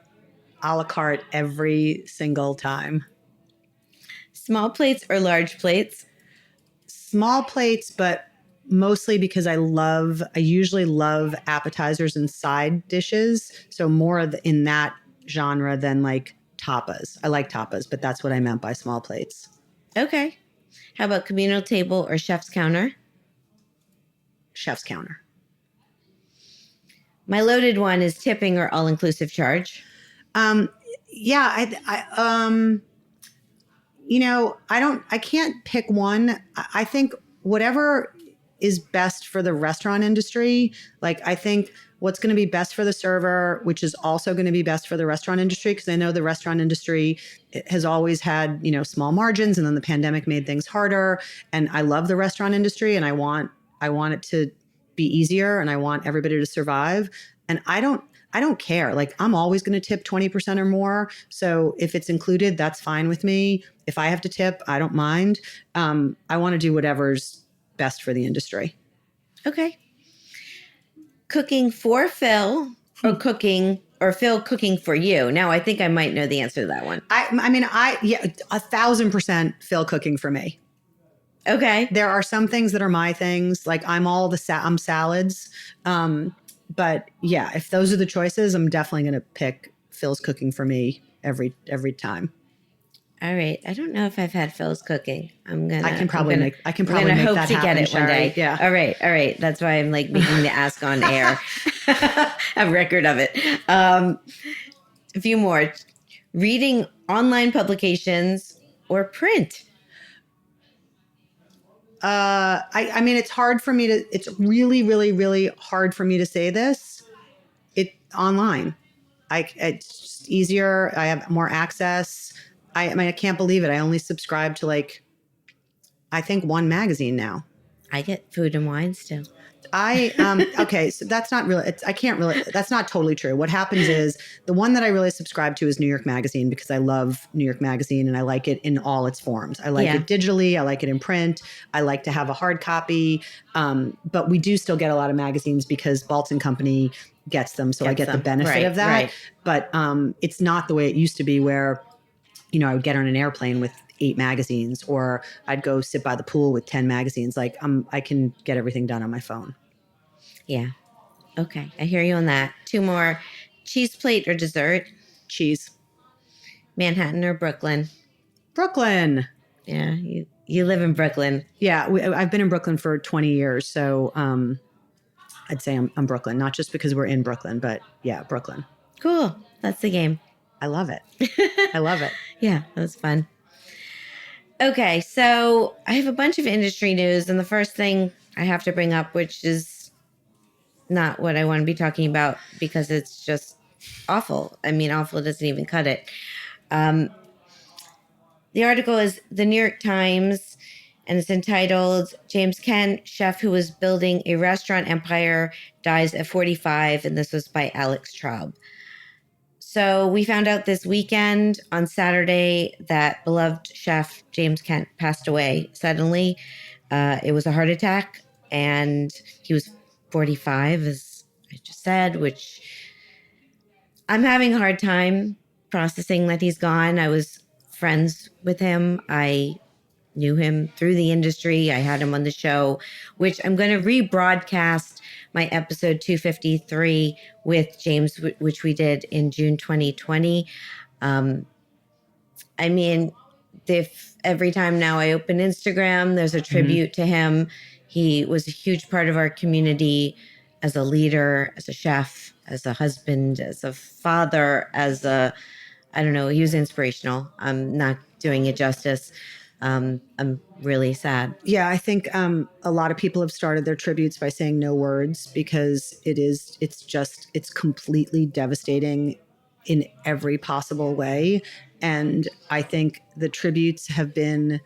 A la carte every single time. Small plates or large plates? Small plates, but mostly because I usually love appetizers and side dishes. So more in that genre than like tapas. I like tapas, but that's what I meant by small plates. Okay. How about communal table or chef's counter? Chef's counter. My loaded one is tipping or all-inclusive charge. Yeah, I can't pick one. I think whatever is best for the restaurant industry, like I think what's going to be best for the server, which is also going to be best for the restaurant industry, because I know the restaurant industry has always had, small margins, and then the pandemic made things harder. And I love the restaurant industry and I want it to be easier and I want everybody to survive. And I don't care. Like I'm always going to tip 20% or more. So if it's included, that's fine with me. If I have to tip, I don't mind. I want to do whatever's best for the industry. Okay. Cooking for Phil or Phil cooking for you? Now, I think I might know the answer to that one. I mean, yeah, 1,000% Phil cooking for me. Okay. There are some things that are my things. Like I'm I'm salads. But yeah, if those are the choices, I'm definitely going to pick Phil's cooking for me every time. All right. I don't know if I've had Phil's cooking. I can probably make I'm gonna that hope to happen, get it Sherry. one day. Yeah. All right. All right. That's why I'm like making the ask on air. A record of it. A few more. Reading online publications or print. I mean, it's really, really, really hard for me to say this. Online. It's just easier. I have more access. I mean, I can't believe it. I only subscribe to I think one magazine now. I get Food and Wine still. Okay, so that's not really, that's not totally true. What happens is the one that I really subscribe to is New York Magazine because I love New York Magazine and I like it in all its forms. I like it digitally. I like it in print. I like to have a hard copy. But we do still get a lot of magazines because Baltz and Company gets them. So I get the benefit of that. Right. But it's not the way it used to be where, I would get on an airplane with 8 magazines or I'd go sit by the pool with 10 magazines. Like I can get everything done on my phone. Yeah. Okay. I hear you on that. 2 more. Cheese plate or dessert? Cheese. Manhattan or Brooklyn? Brooklyn. Yeah. You live in Brooklyn. Yeah. I've been in Brooklyn for 20 years. So I'd say I'm Brooklyn, not just because we're in Brooklyn, but yeah, Brooklyn. Cool. That's the game. I love it. I love it. Yeah, that was fun. Okay, so I have a bunch of industry news, and the first thing I have to bring up, which is not what I want to be talking about because it's just awful. I mean, awful doesn't even cut it. The article is the New York Times, and it's entitled, James Kent, chef who was building a restaurant empire, dies at 45, and this was by Alex Traub. So we found out this weekend on Saturday that beloved chef James Kent passed away suddenly. It was a heart attack, and he was 45, as I just said, which I'm having a hard time processing that he's gone. I was friends with him. I knew him through the industry. I had him on the show, which I'm going to rebroadcast my episode 253 with James, which we did in June 2020. I mean, if every time now I open Instagram, there's a tribute to him. He was a huge part of our community as a leader, as a chef, as a husband, as a father, I don't know, he was inspirational. I'm not doing it justice. I'm really sad. Yeah, I think a lot of people have started their tributes by saying no words because it's completely devastating in every possible way. And I think the tributes have been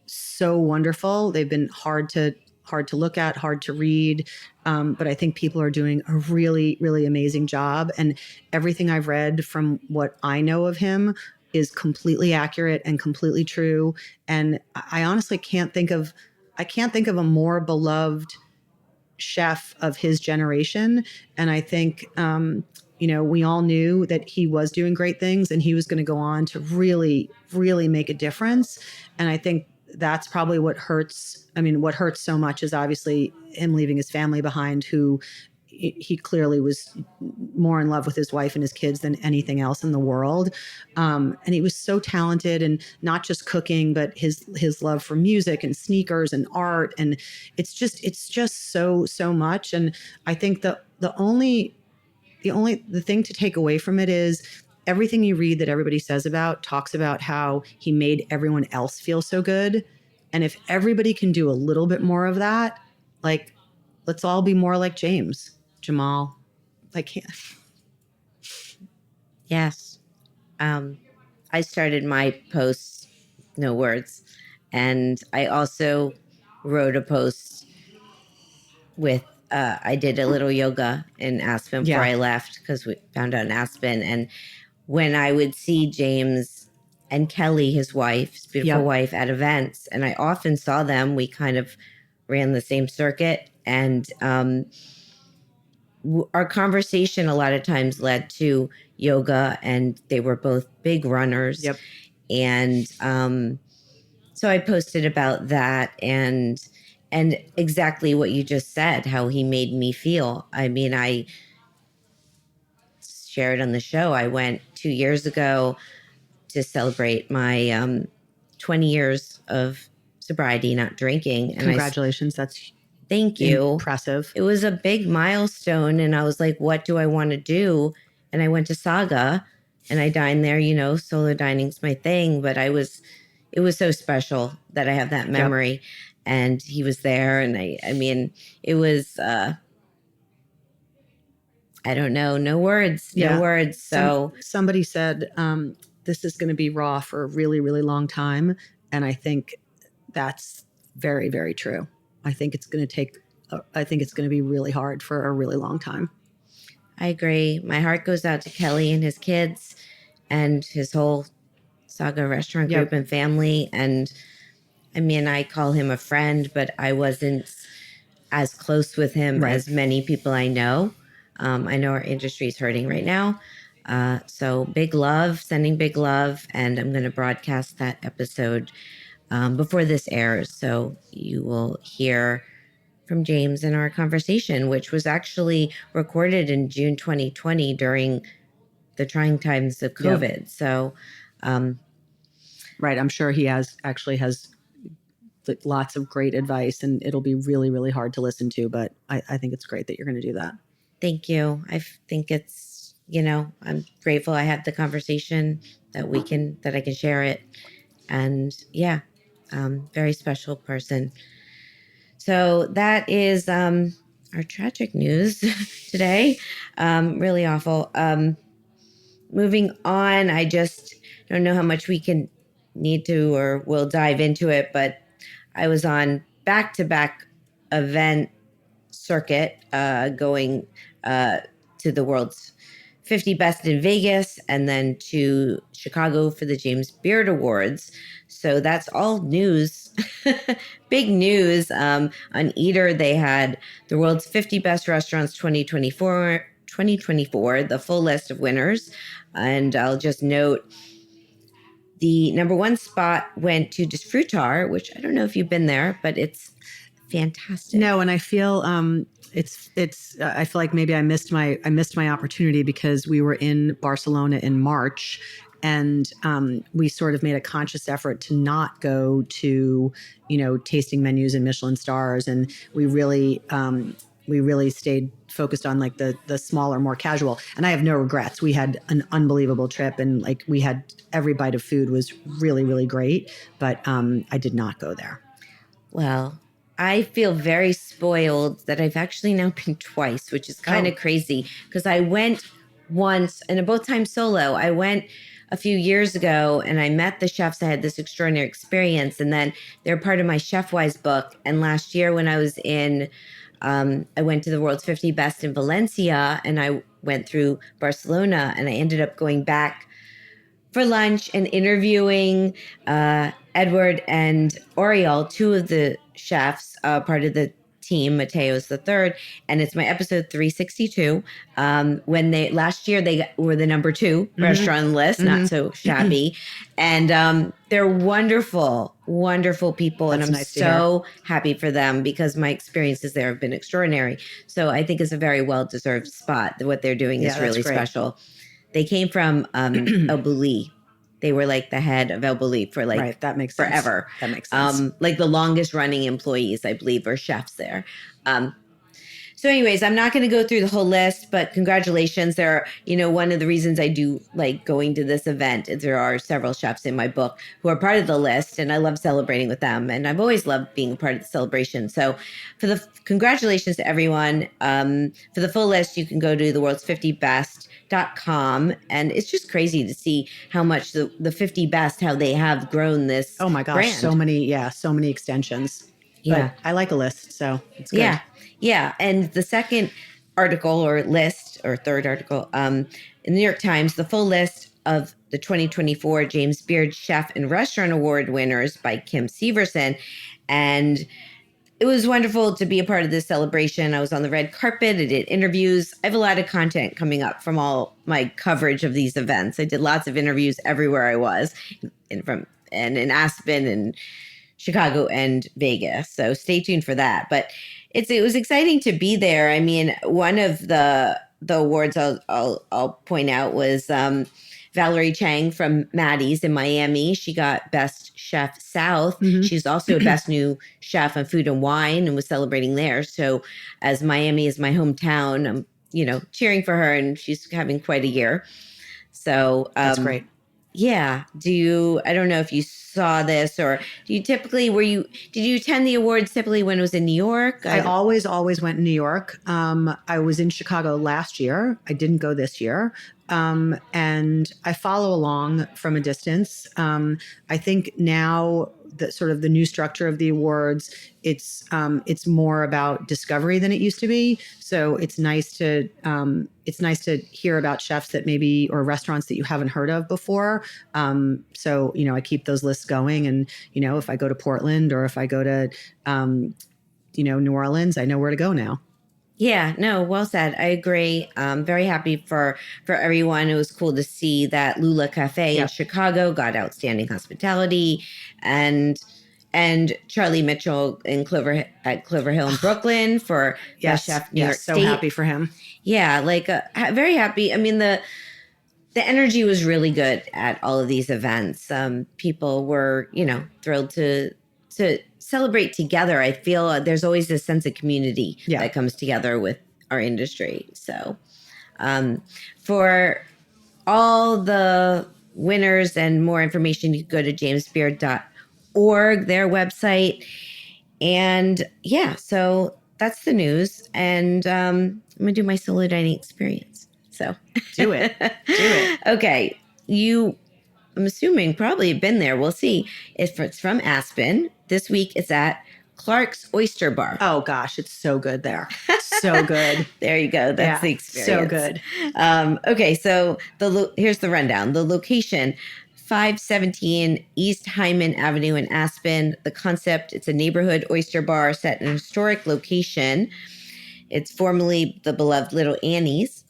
so wonderful. They've been hard to look at, hard to read. But I think people are doing a really, really amazing job. And everything I've read from what I know of him is completely accurate and completely true. And I honestly can't think of a more beloved chef of his generation. And I think, we all knew that he was doing great things and he was going to go on to really, really make a difference. And I think that's probably what hurts. I mean, what hurts so much is obviously him leaving his family behind, who he clearly was more in love with his wife and his kids than anything else in the world. And he was so talented, and not just cooking, but his love for music and sneakers and art. And it's just so much. And I think the thing to take away from it is everything you read that everybody talks about how he made everyone else feel so good. And if everybody can do a little bit more of that, like, let's all be more like Jamal. I can't. Yes. I started my post, no words. And I also wrote a post with I did a little yoga in Aspen before I left because we found out in Aspen. And when I would see James and Kelly, his wife, his beautiful wife, at events, and I often saw them, we kind of ran the same circuit. And our conversation a lot of times led to yoga, and they were both big runners. And so I posted about that and exactly what you just said, how he made me feel. I mean, I shared on the show, I went 2 years ago to celebrate my 20 years of sobriety, not drinking. And Congratulations. That's thank you. Impressive. It was a big milestone. And I was like, what do I want to do? And I went to Saga and I dined there. You know, solo dining's my thing, but it was so special that I have that memory. And he was there. And I mean, it was, I don't know, no words. So somebody said, this is going to be raw for a really, really long time. And I think that's very, very true. I think it's going to be really hard for a really long time. I agree. My heart goes out to Kelly and his kids and his whole Saga restaurant group and family. And I mean, I call him a friend, but I wasn't as close with him as many people I know. I know our industry is hurting right now. So big love, sending big love. And I'm going to broadcast that episode before this airs. So you will hear from James in our conversation, which was actually recorded in June 2020 during the trying times of COVID. So, right. I'm sure he has lots of great advice, and it'll be really, really hard to listen to, but I think it's great that you're going to do that. Thank you. I think it's, I'm grateful I had the conversation that I can share it. And very special person. So that is our tragic news today. Really awful. Moving on, I just don't know how much we need to or will dive into it, but I was on back-to-back event circuit going to the world's 50 Best in Vegas and then to Chicago for the James Beard Awards. So that's all news, big news. On Eater, they had the world's 50 Best Restaurants 2024, the full list of winners. And I'll just note the number one spot went to Disfrutar, which I don't know if you've been there, but it's fantastic. No, and I feel I feel like maybe I missed my opportunity because we were in Barcelona in March, and we sort of made a conscious effort to not go to tasting menus and Michelin stars, and we really stayed focused on like the smaller, more casual. And I have no regrets. We had an unbelievable trip, and like we had every bite of food was really, really great. But I did not go there. Well, I feel very spoiled that I've actually now been twice, which is kind of crazy because I went once and both times solo. I went a few years ago and I met the chefs. I had this extraordinary experience, and then they're part of my Chef Wise book. And last year when I was I went to the world's 50 Best in Valencia, and I went through Barcelona, and I ended up going back for lunch and interviewing Edward and Oriol, two of the chefs, part of the team. Mateo's the third, and it's my episode 362. When last year they were the number 2 restaurant on the list, not so shabby, and they're wonderful, wonderful people, and I'm so happy for them because my experiences there have been extraordinary. So I think it's a very well deserved spot. What they're doing is really special. They came from El Bulli. They were like the head of El Bulli for that makes forever. Sense. That makes sense. Like the longest running employees, I believe, are chefs there. So anyways, I'm not going to go through the whole list, but congratulations. There are, one of the reasons I do like going to this event is there are several chefs in my book who are part of the list, and I love celebrating with them. And I've always loved being a part of the celebration. So congratulations to everyone. For the full list, you can go to theworlds50best.com, and it's just crazy to see how much the 50 Best, how they have grown this. Oh my gosh, brand. so many extensions. Yeah. But I like a list, so it's good. Yeah. Yeah. And the second article or list or third article in the New York Times, the full list of the 2024 James Beard Chef and Restaurant Award winners by Kim Severson. And it was wonderful to be a part of this celebration. I was on the red carpet. I did interviews. I have a lot of content coming up from all my coverage of these events. I did lots of interviews everywhere I was, and in Aspen and Chicago and Vegas. So stay tuned for that. But it was exciting to be there. I mean, one of the awards I'll point out was Valerie Chang from Maddie's in Miami. She got Best Chef South. Mhm. She's also a Best New Chef on Food and Wine and was celebrating there. So as Miami is my hometown, I'm, cheering for her, and she's having quite a year. So That's great. Yeah. I don't know if you saw this, or did you attend the awards typically when it was in New York? I always went in New York. I was in Chicago last year. I didn't go this year. And I follow along from a distance. I think now that sort of the new structure of the awards, it's more about discovery than it used to be. So it's nice to hear about chefs that maybe, or restaurants that you haven't heard of before. So I keep those lists going, and if I go to Portland or if I go to New Orleans, I know where to go now. Yeah, no, well said. I agree. Very happy for everyone. It was cool to see that Lula Cafe in Chicago got outstanding hospitality, and Charlie Mitchell at Clover Hill in Brooklyn for Best Chef New York so State. Happy for him. Yeah, very happy. I mean, the energy was really good at all of these events. People were, thrilled to celebrate together. I feel there's always this sense of community that comes together with our industry. So for all the winners and more information, you can go to jamesbeard.org, their website. And so that's the news. And I'm going to do my solo dining experience. So do it. Okay. I'm assuming probably been there. We'll see. If it's from Aspen, this week it's at Clark's Oyster Bar. Oh gosh, it's so good there. So good. There you go. That's the experience. So good. Okay, so here's the rundown. The location, 517 East Hyman Avenue in Aspen. The concept, it's a neighborhood oyster bar set in a historic location. It's formerly the beloved Little Annie's.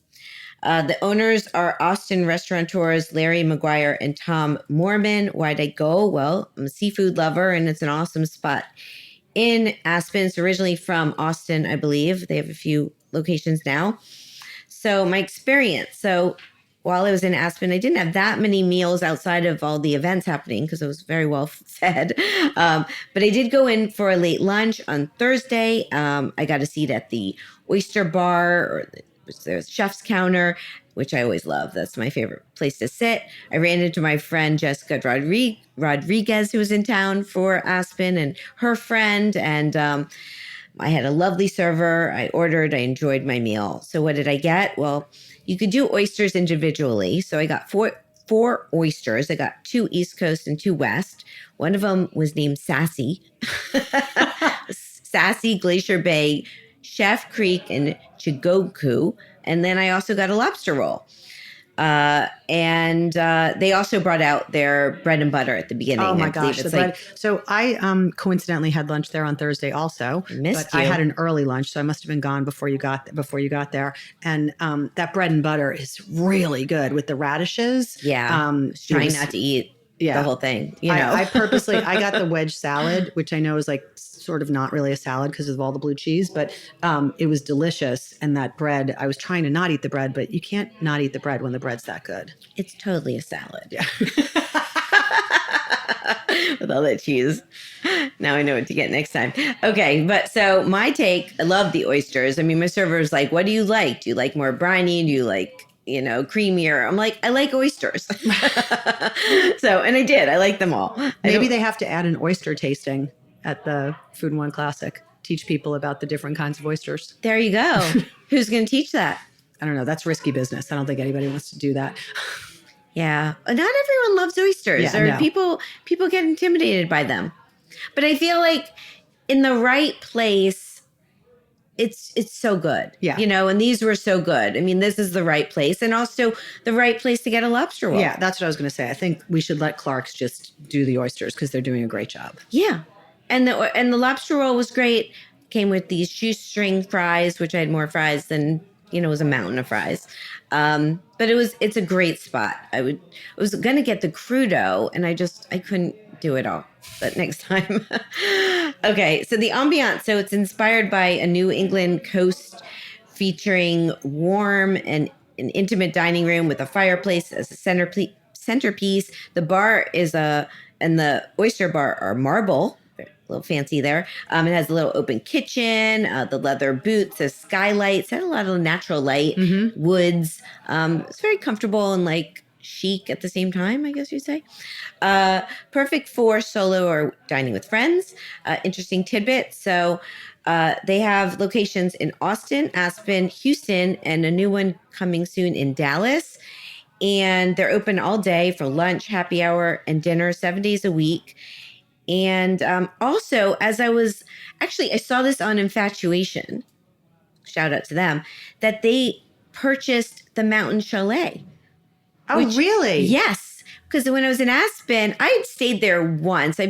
The owners are Austin restaurateurs Larry McGuire and Tom Mormon. Why'd I go? Well, I'm a seafood lover, and it's an awesome spot in Aspen. It's originally from Austin, I believe. They have a few locations now. So my experience. So while I was in Aspen, I didn't have that many meals outside of all the events happening because I was very well fed. But I did go in for a late lunch on Thursday. I got a seat at the oyster bar, or there's chef's counter, which I always love. That's my favorite place to sit. I ran into my friend Jessica Rodriguez, who was in town for Aspen, and her friend. And I had a lovely server. I enjoyed my meal. So what did I get? Well, you could do oysters individually. So I got four oysters. I got 2 East Coast and 2 West. One of them was named Sassy. Sassy, Glacier Bay, Chef Creek, and Chigoku. And then I also got a lobster roll. And they also brought out their bread and butter at the beginning. Oh my gosh, the bread. So I coincidentally had lunch there on Thursday also. I had an early lunch, so I must have been gone before you got there. And that bread and butter is really good with the radishes. Yeah, trying not to eat the whole thing. I purposely I got the wedge salad, which I know is like sort of not really a salad because of all the blue cheese, but it was delicious. And that bread, I was trying to not eat the bread, but you can't not eat the bread when the bread's that good. It's totally a salad. Yeah. With all that cheese. Now I know what to get next time. Okay, but so my take, I love the oysters. I mean, my server was like, what do you like? Do you like more briny? Do you like, creamier? I'm like, I like oysters. So, and I did. I like them all. Maybe they have to add an oyster tasting at the Food and Wine Classic. Teach people about the different kinds of oysters. There you go. Who's going to teach that? I don't know. That's risky business. I don't think anybody wants to do that. Yeah. Not everyone loves oysters, or no. people get intimidated by them. But I feel like in the right place, it's so good. Yeah. And these were so good. I mean, this is the right place, and also the right place to get a lobster roll. Yeah, that's what I was going to say. I think we should let Clark's just do the oysters because they're doing a great job. Yeah. And the lobster roll was great. Came with these shoestring fries, which I had more fries than, it was a mountain of fries. But it's a great spot. I was going to get the crudo, and I couldn't do it all. But next time. Okay. So the ambiance. So it's inspired by a New England coast featuring warm and an intimate dining room with a fireplace as a centerpiece. The bar and the oyster bar are marble. A little fancy there. It has a little open kitchen, the leather boots, the skylights, had a lot of natural light, woods. It's very comfortable and like chic at the same time, I guess you'd say. Perfect for solo or dining with friends. Interesting tidbit. So they have locations in Austin, Aspen, Houston, and a new one coming soon in Dallas. And they're open all day for lunch, happy hour, and dinner 7 days a week. And also, I saw this on Infatuation, shout out to them, that they purchased the Mountain Chalet. Oh, really? Yes. Because when I was in Aspen, I had stayed there once.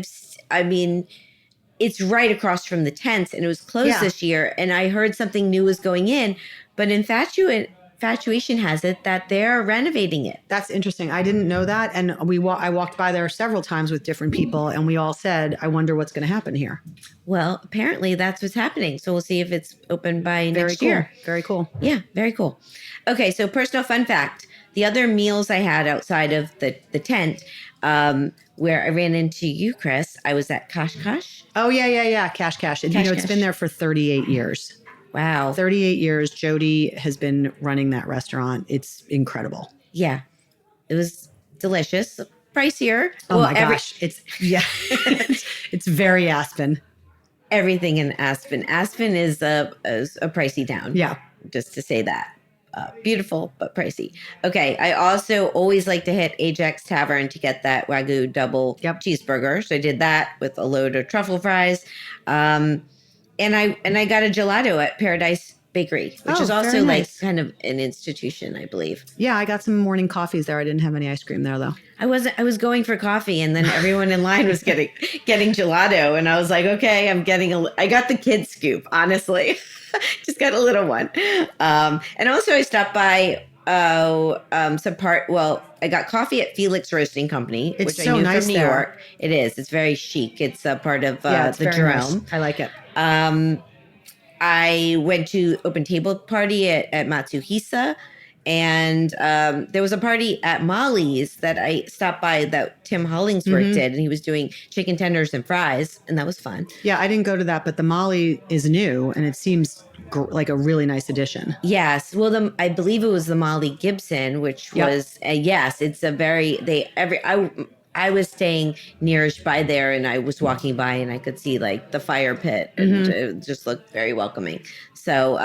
I mean, it's right across from the tents, and it was closed this year. And I heard something new was going in. But Infatuation has it that they're renovating it. That's interesting. I didn't know that. And I walked by there several times with different people, and we all said, I wonder what's going to happen here. Well, apparently that's what's happening. So we'll see if it's open by next year. Very cool. Yeah, very cool. Okay, so personal fun fact. The other meals I had outside of the tent, where I ran into you, Chris, I was at Cash. Oh, yeah. Cash. And it's been there for 38 years. Wow. 38 years. Jody has been running that restaurant. It's incredible. Yeah. It was delicious. Pricier. Oh, my gosh. It's very Aspen. Everything in Aspen. Aspen is a pricey town. Yeah. Just to say that. Beautiful, but pricey. Okay. I also always like to hit Ajax Tavern to get that Wagyu double cheeseburger. So I did that with a load of truffle fries. And I got a gelato at Paradise Bakery, which is also like kind of an institution, I believe. Yeah, I got some morning coffees there. I didn't have any ice cream there though. I was going for coffee, and then everyone in line was getting gelato, and I was like, okay, I got the kid scoop, honestly. Just got a little one. And also I stopped by I got coffee at Felix Roasting Company, which I knew from New York. It is. It's very chic. It's a part of the Jerome. Nice. I like it. I went to open table party at Matsuhisa, and there was a party at Molly's that I stopped by that Tim Hollingsworth did, and he was doing chicken tenders and fries, and that was fun. Yeah, I didn't go to that, but the Molly is new, and it seems like a really nice addition. Yes, well, I believe it was the Molly Gibson, which was it's a very I was staying nearish by there, and I was walking by, and I could see like the fire pit, and it just looked very welcoming. So,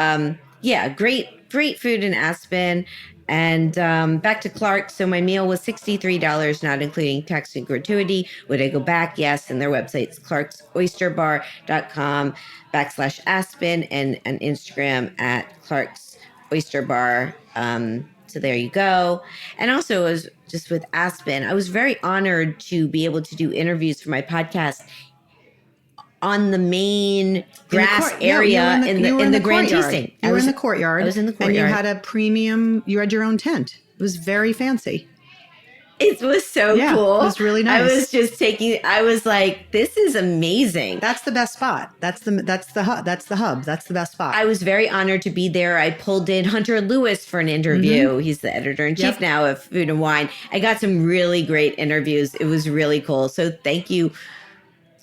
great food in Aspen. And back to Clark. So my meal was $63, not including tax and gratuity. Would I go back? Yes. And their website's clarksoysterbar.com/Aspen, and on Instagram at Clark's Oyster Bar. So there you go. And also, as just with Aspen, I was very honored to be able to do interviews for my podcast on the main grass area in the Grand Tasting. You were in the courtyard. I was in the courtyard. And you had a premium, you had your own tent. It was very fancy. It was so cool. It was really nice. I was like, this is amazing. That's the best spot. That's the hub. That's the best spot. I was very honored to be there. I pulled in Hunter Lewis for an interview. He's the editor-in-chief now of Food and Wine. I got some really great interviews. It was really cool. So thank you,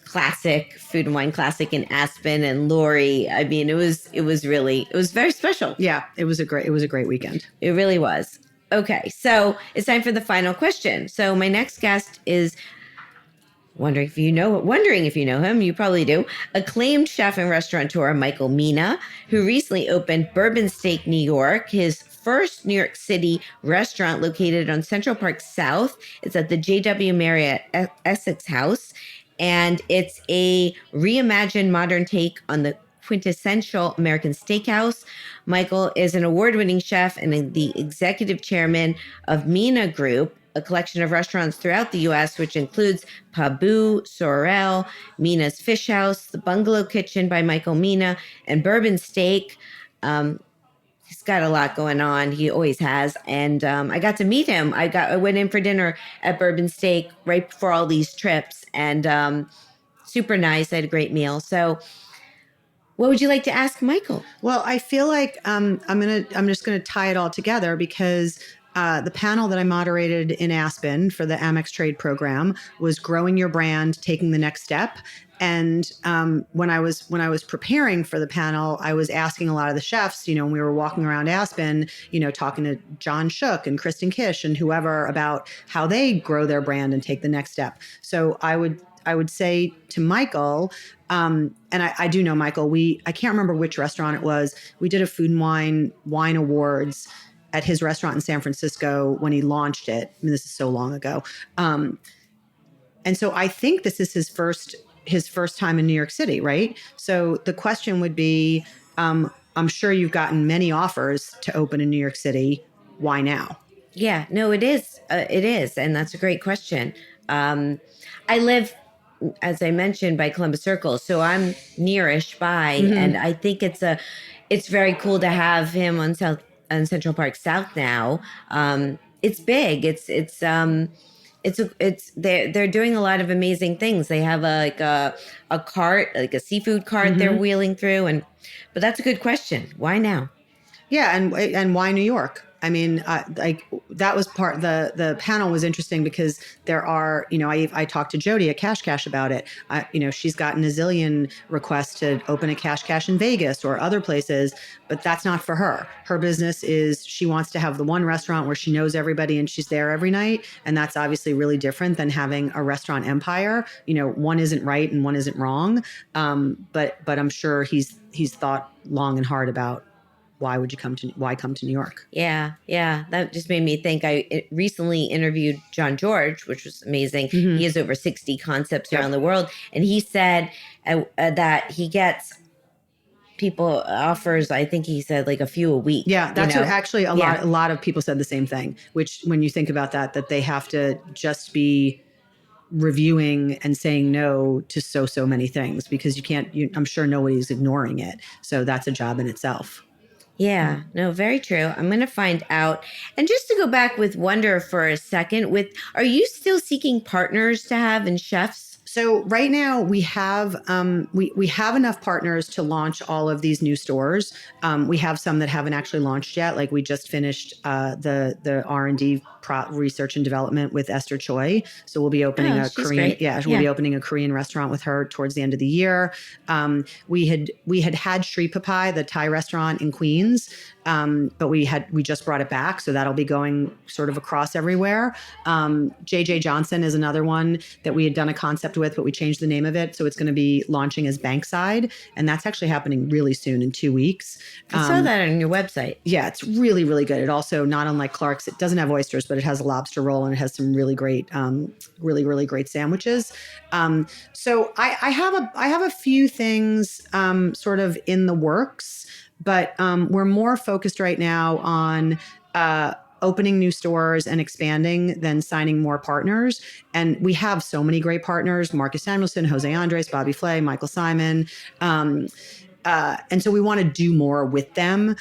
Classic, Food and Wine Classic in Aspen, and Lori. I mean, it was very special. Yeah, it was a great weekend. It really was. Okay, so it's time for the final question. So my next guest is wondering if you know him. You probably do. Acclaimed chef and restaurateur Michael Mina, who recently opened Bourbon Steak New York, his first New York City restaurant located on Central Park South. It's at the JW Marriott Essex House. and it's a reimagined modern take on the quintessential American steakhouse. Michael is an award-winning chef and the executive chairman of Mina Group, a collection of restaurants throughout the U.S., which includes Pabu, Sorrel, Mina's Fish House, the Bungalow Kitchen by Michael Mina, and Bourbon Steak. He's got a lot going on. He always has. And I got to meet him. I went in for dinner at Bourbon Steak right before all these trips, and super nice. I had a great meal. So what would you like to ask Michael? Well, I feel like I'm just gonna tie it all together because the panel that I moderated in Aspen for the Amex Trade Program was growing your brand, taking the next step. And when I was preparing for the panel, I was asking a lot of the chefs, when we were walking around Aspen, talking to John Shook and Kristen Kish and whoever about how they grow their brand and take the next step. So I would say to Michael, and I do know Michael, I can't remember which restaurant it was. We did a Food and Wine Awards at his restaurant in San Francisco when he launched it. I mean, this is so long ago. And so I think this is his first time in New York City, right? So the question would be, I'm sure you've gotten many offers to open in New York City. Why now? Yeah, no, it is. It is. And that's a great question. I live, as I mentioned, by Columbus Circle, so I'm nearish by, and I think it's very cool to have him on Central Park South now. It's big. They're doing a lot of amazing things. They have a cart, like a seafood cart they're wheeling through, but that's a good question. Why now? Yeah, and why New York? I mean, that was the panel was interesting because there are, I talked to Jody at Cash about it. She's gotten a zillion requests to open a Cash in Vegas or other places, but that's not for her. Her business is she wants to have the one restaurant where she knows everybody and she's there every night. And that's obviously really different than having a restaurant empire. One isn't right and one isn't wrong. But I'm sure he's thought long and hard about why come to New York? Yeah. That just made me think. I recently interviewed John George, which was amazing. He has over 60 concepts around the world. And he said that he gets people offers, I think he said like a few a week. Yeah, that's what actually a lot of people said the same thing, which when you think about that they have to just be reviewing and saying no to so many things because I'm sure nobody's ignoring it. So that's a job in itself. Yeah, no, very true. I'm going to find out. And just to go back with Wonder for a second, are you still seeking partners to have and chefs? So right now we have we have enough partners to launch all of these new stores. We have some that haven't actually launched yet. Like we just finished the R&D research and development with Esther Choi. So we'll be opening a Korean. Great. Yeah, we'll be opening a Korean restaurant with her towards the end of the year. We had Shri Papai, the Thai restaurant in Queens. But we just brought it back. So that'll be going sort of across everywhere. JJ Johnson is another one that we had done a concept with, but we changed the name of it. So it's going to be launching as Bankside. And that's actually happening really soon in 2 weeks. I saw that on your website. Yeah, it's really, really good. It also, not unlike Clark's, it doesn't have oysters, but it has a lobster roll and it has some really great, really, really great sandwiches. So I have a few things sort of in the works. But we're more focused right now on opening new stores and expanding than signing more partners. And we have so many great partners: Marcus Samuelsson, Jose Andres, Bobby Flay, Michael Simon. And so we want to do more with them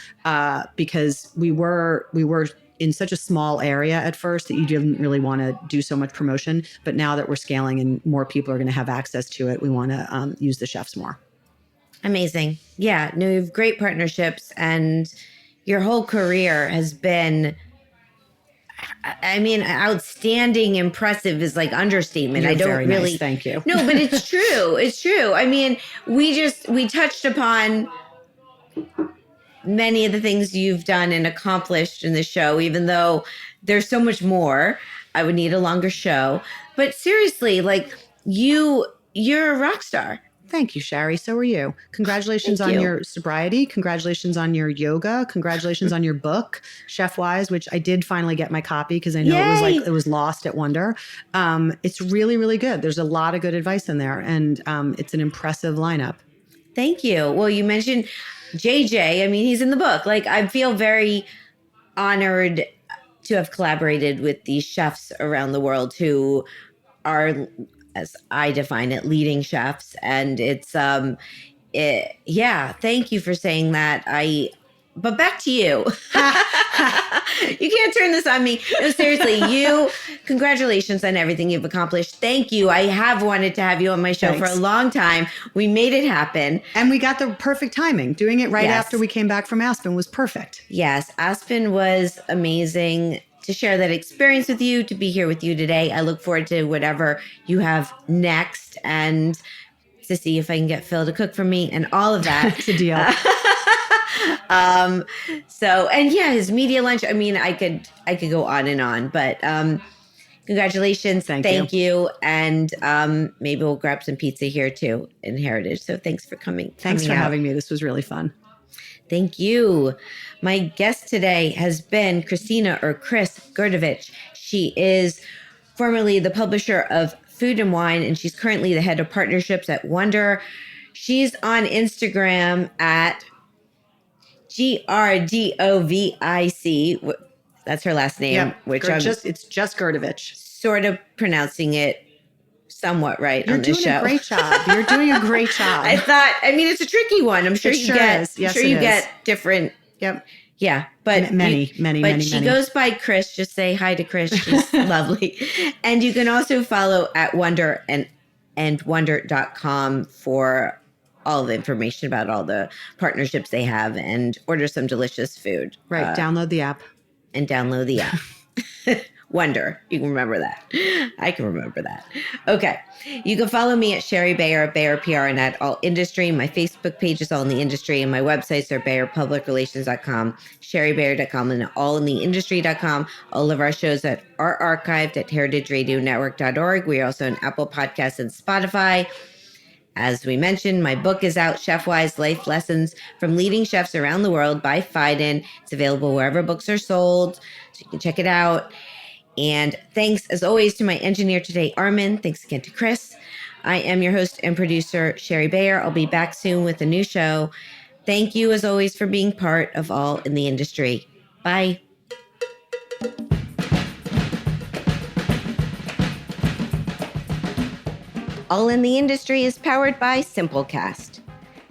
because we were in such a small area at first that you didn't really want to do so much promotion. But now that we're scaling and more people are going to have access to it, we want to use the chefs more. Amazing. Yeah, no, you have great partnerships and your whole career has been, I mean, outstanding, impressive is like understatement. You're I don't very really, nice. Thank you. No, but it's true. It's true. I mean, we touched upon many of the things you've done and accomplished in the show, even though there's so much more. I would need a longer show, but seriously, like you're a rock star. Thank you, Sherry. So are you. Congratulations on your sobriety. Congratulations on your yoga. Congratulations on your book, Chef Wise, which I did finally get my copy because I know it was lost at Wonder. It's really, really good. There's a lot of good advice in there, and it's an impressive lineup. Thank you. Well, you mentioned JJ. I mean, he's in the book. Like, I feel very honored to have collaborated with these chefs around the world who are, as I define it, leading chefs. And it's, thank you for saying that. But back to you. You can't turn this on me. No, seriously, congratulations on everything you've accomplished. Thank you. I have wanted to have you on my show for a long time. We made it happen. And we got the perfect timing. Doing it right after we came back from Aspen was perfect. Yes, Aspen was amazing. To share that experience with you, to be here with you today. I look forward to whatever you have next and to see if I can get Phil to cook for me and all of that. It's a deal. His media lunch. I mean, I could go on, but congratulations. Thank you. And maybe we'll grab some pizza here too in Heritage. So thanks for coming. Thanks for having me. This was really fun. Thank you. My guest today has been Christina, or Chris Grdovic. She is formerly the publisher of Food and Wine, and she's currently the head of partnerships at Wonder. She's on Instagram at Grdovic. That's her last name, which it's just Grdovic. Sort of pronouncing it somewhat right on this show. You're doing a great job. You're doing a great job. It's a tricky one. I'm sure you get different. Yep. Yeah, but many. She goes by Chris. Just say hi to Chris. She's lovely. And you can also follow at Wonder and wonder.com for all the information about all the partnerships they have and order some delicious food. Right. Download the app. And download the app. Wonder. You can remember that. I can remember that. Okay. You can follow me at Sherry Bayer, Bayer PR, and at All Industry. My Facebook page is All in the Industry, and my websites are BayerPublicRelations.com, SherryBayer.com, and AllInTheIndustry.com. All of our shows are archived at HeritageRadioNetwork.org. We are also on Apple Podcasts and Spotify. As we mentioned, my book is out, Chef Wise: Life Lessons from Leading Chefs Around the World by Phaidon. It's available wherever books are sold, so you can check it out. And thanks, as always, to my engineer today, Armin. Thanks again to Chris. I am your host and producer, Sherry Bayer. I'll be back soon with a new show. Thank you, as always, for being part of All in the Industry. Bye. All in the Industry is powered by Simplecast.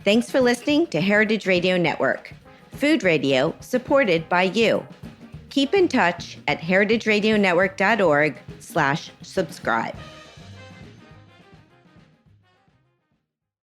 Thanks for listening to Heritage Radio Network, food radio supported by you. Keep in touch at heritageradionetwork.org/subscribe.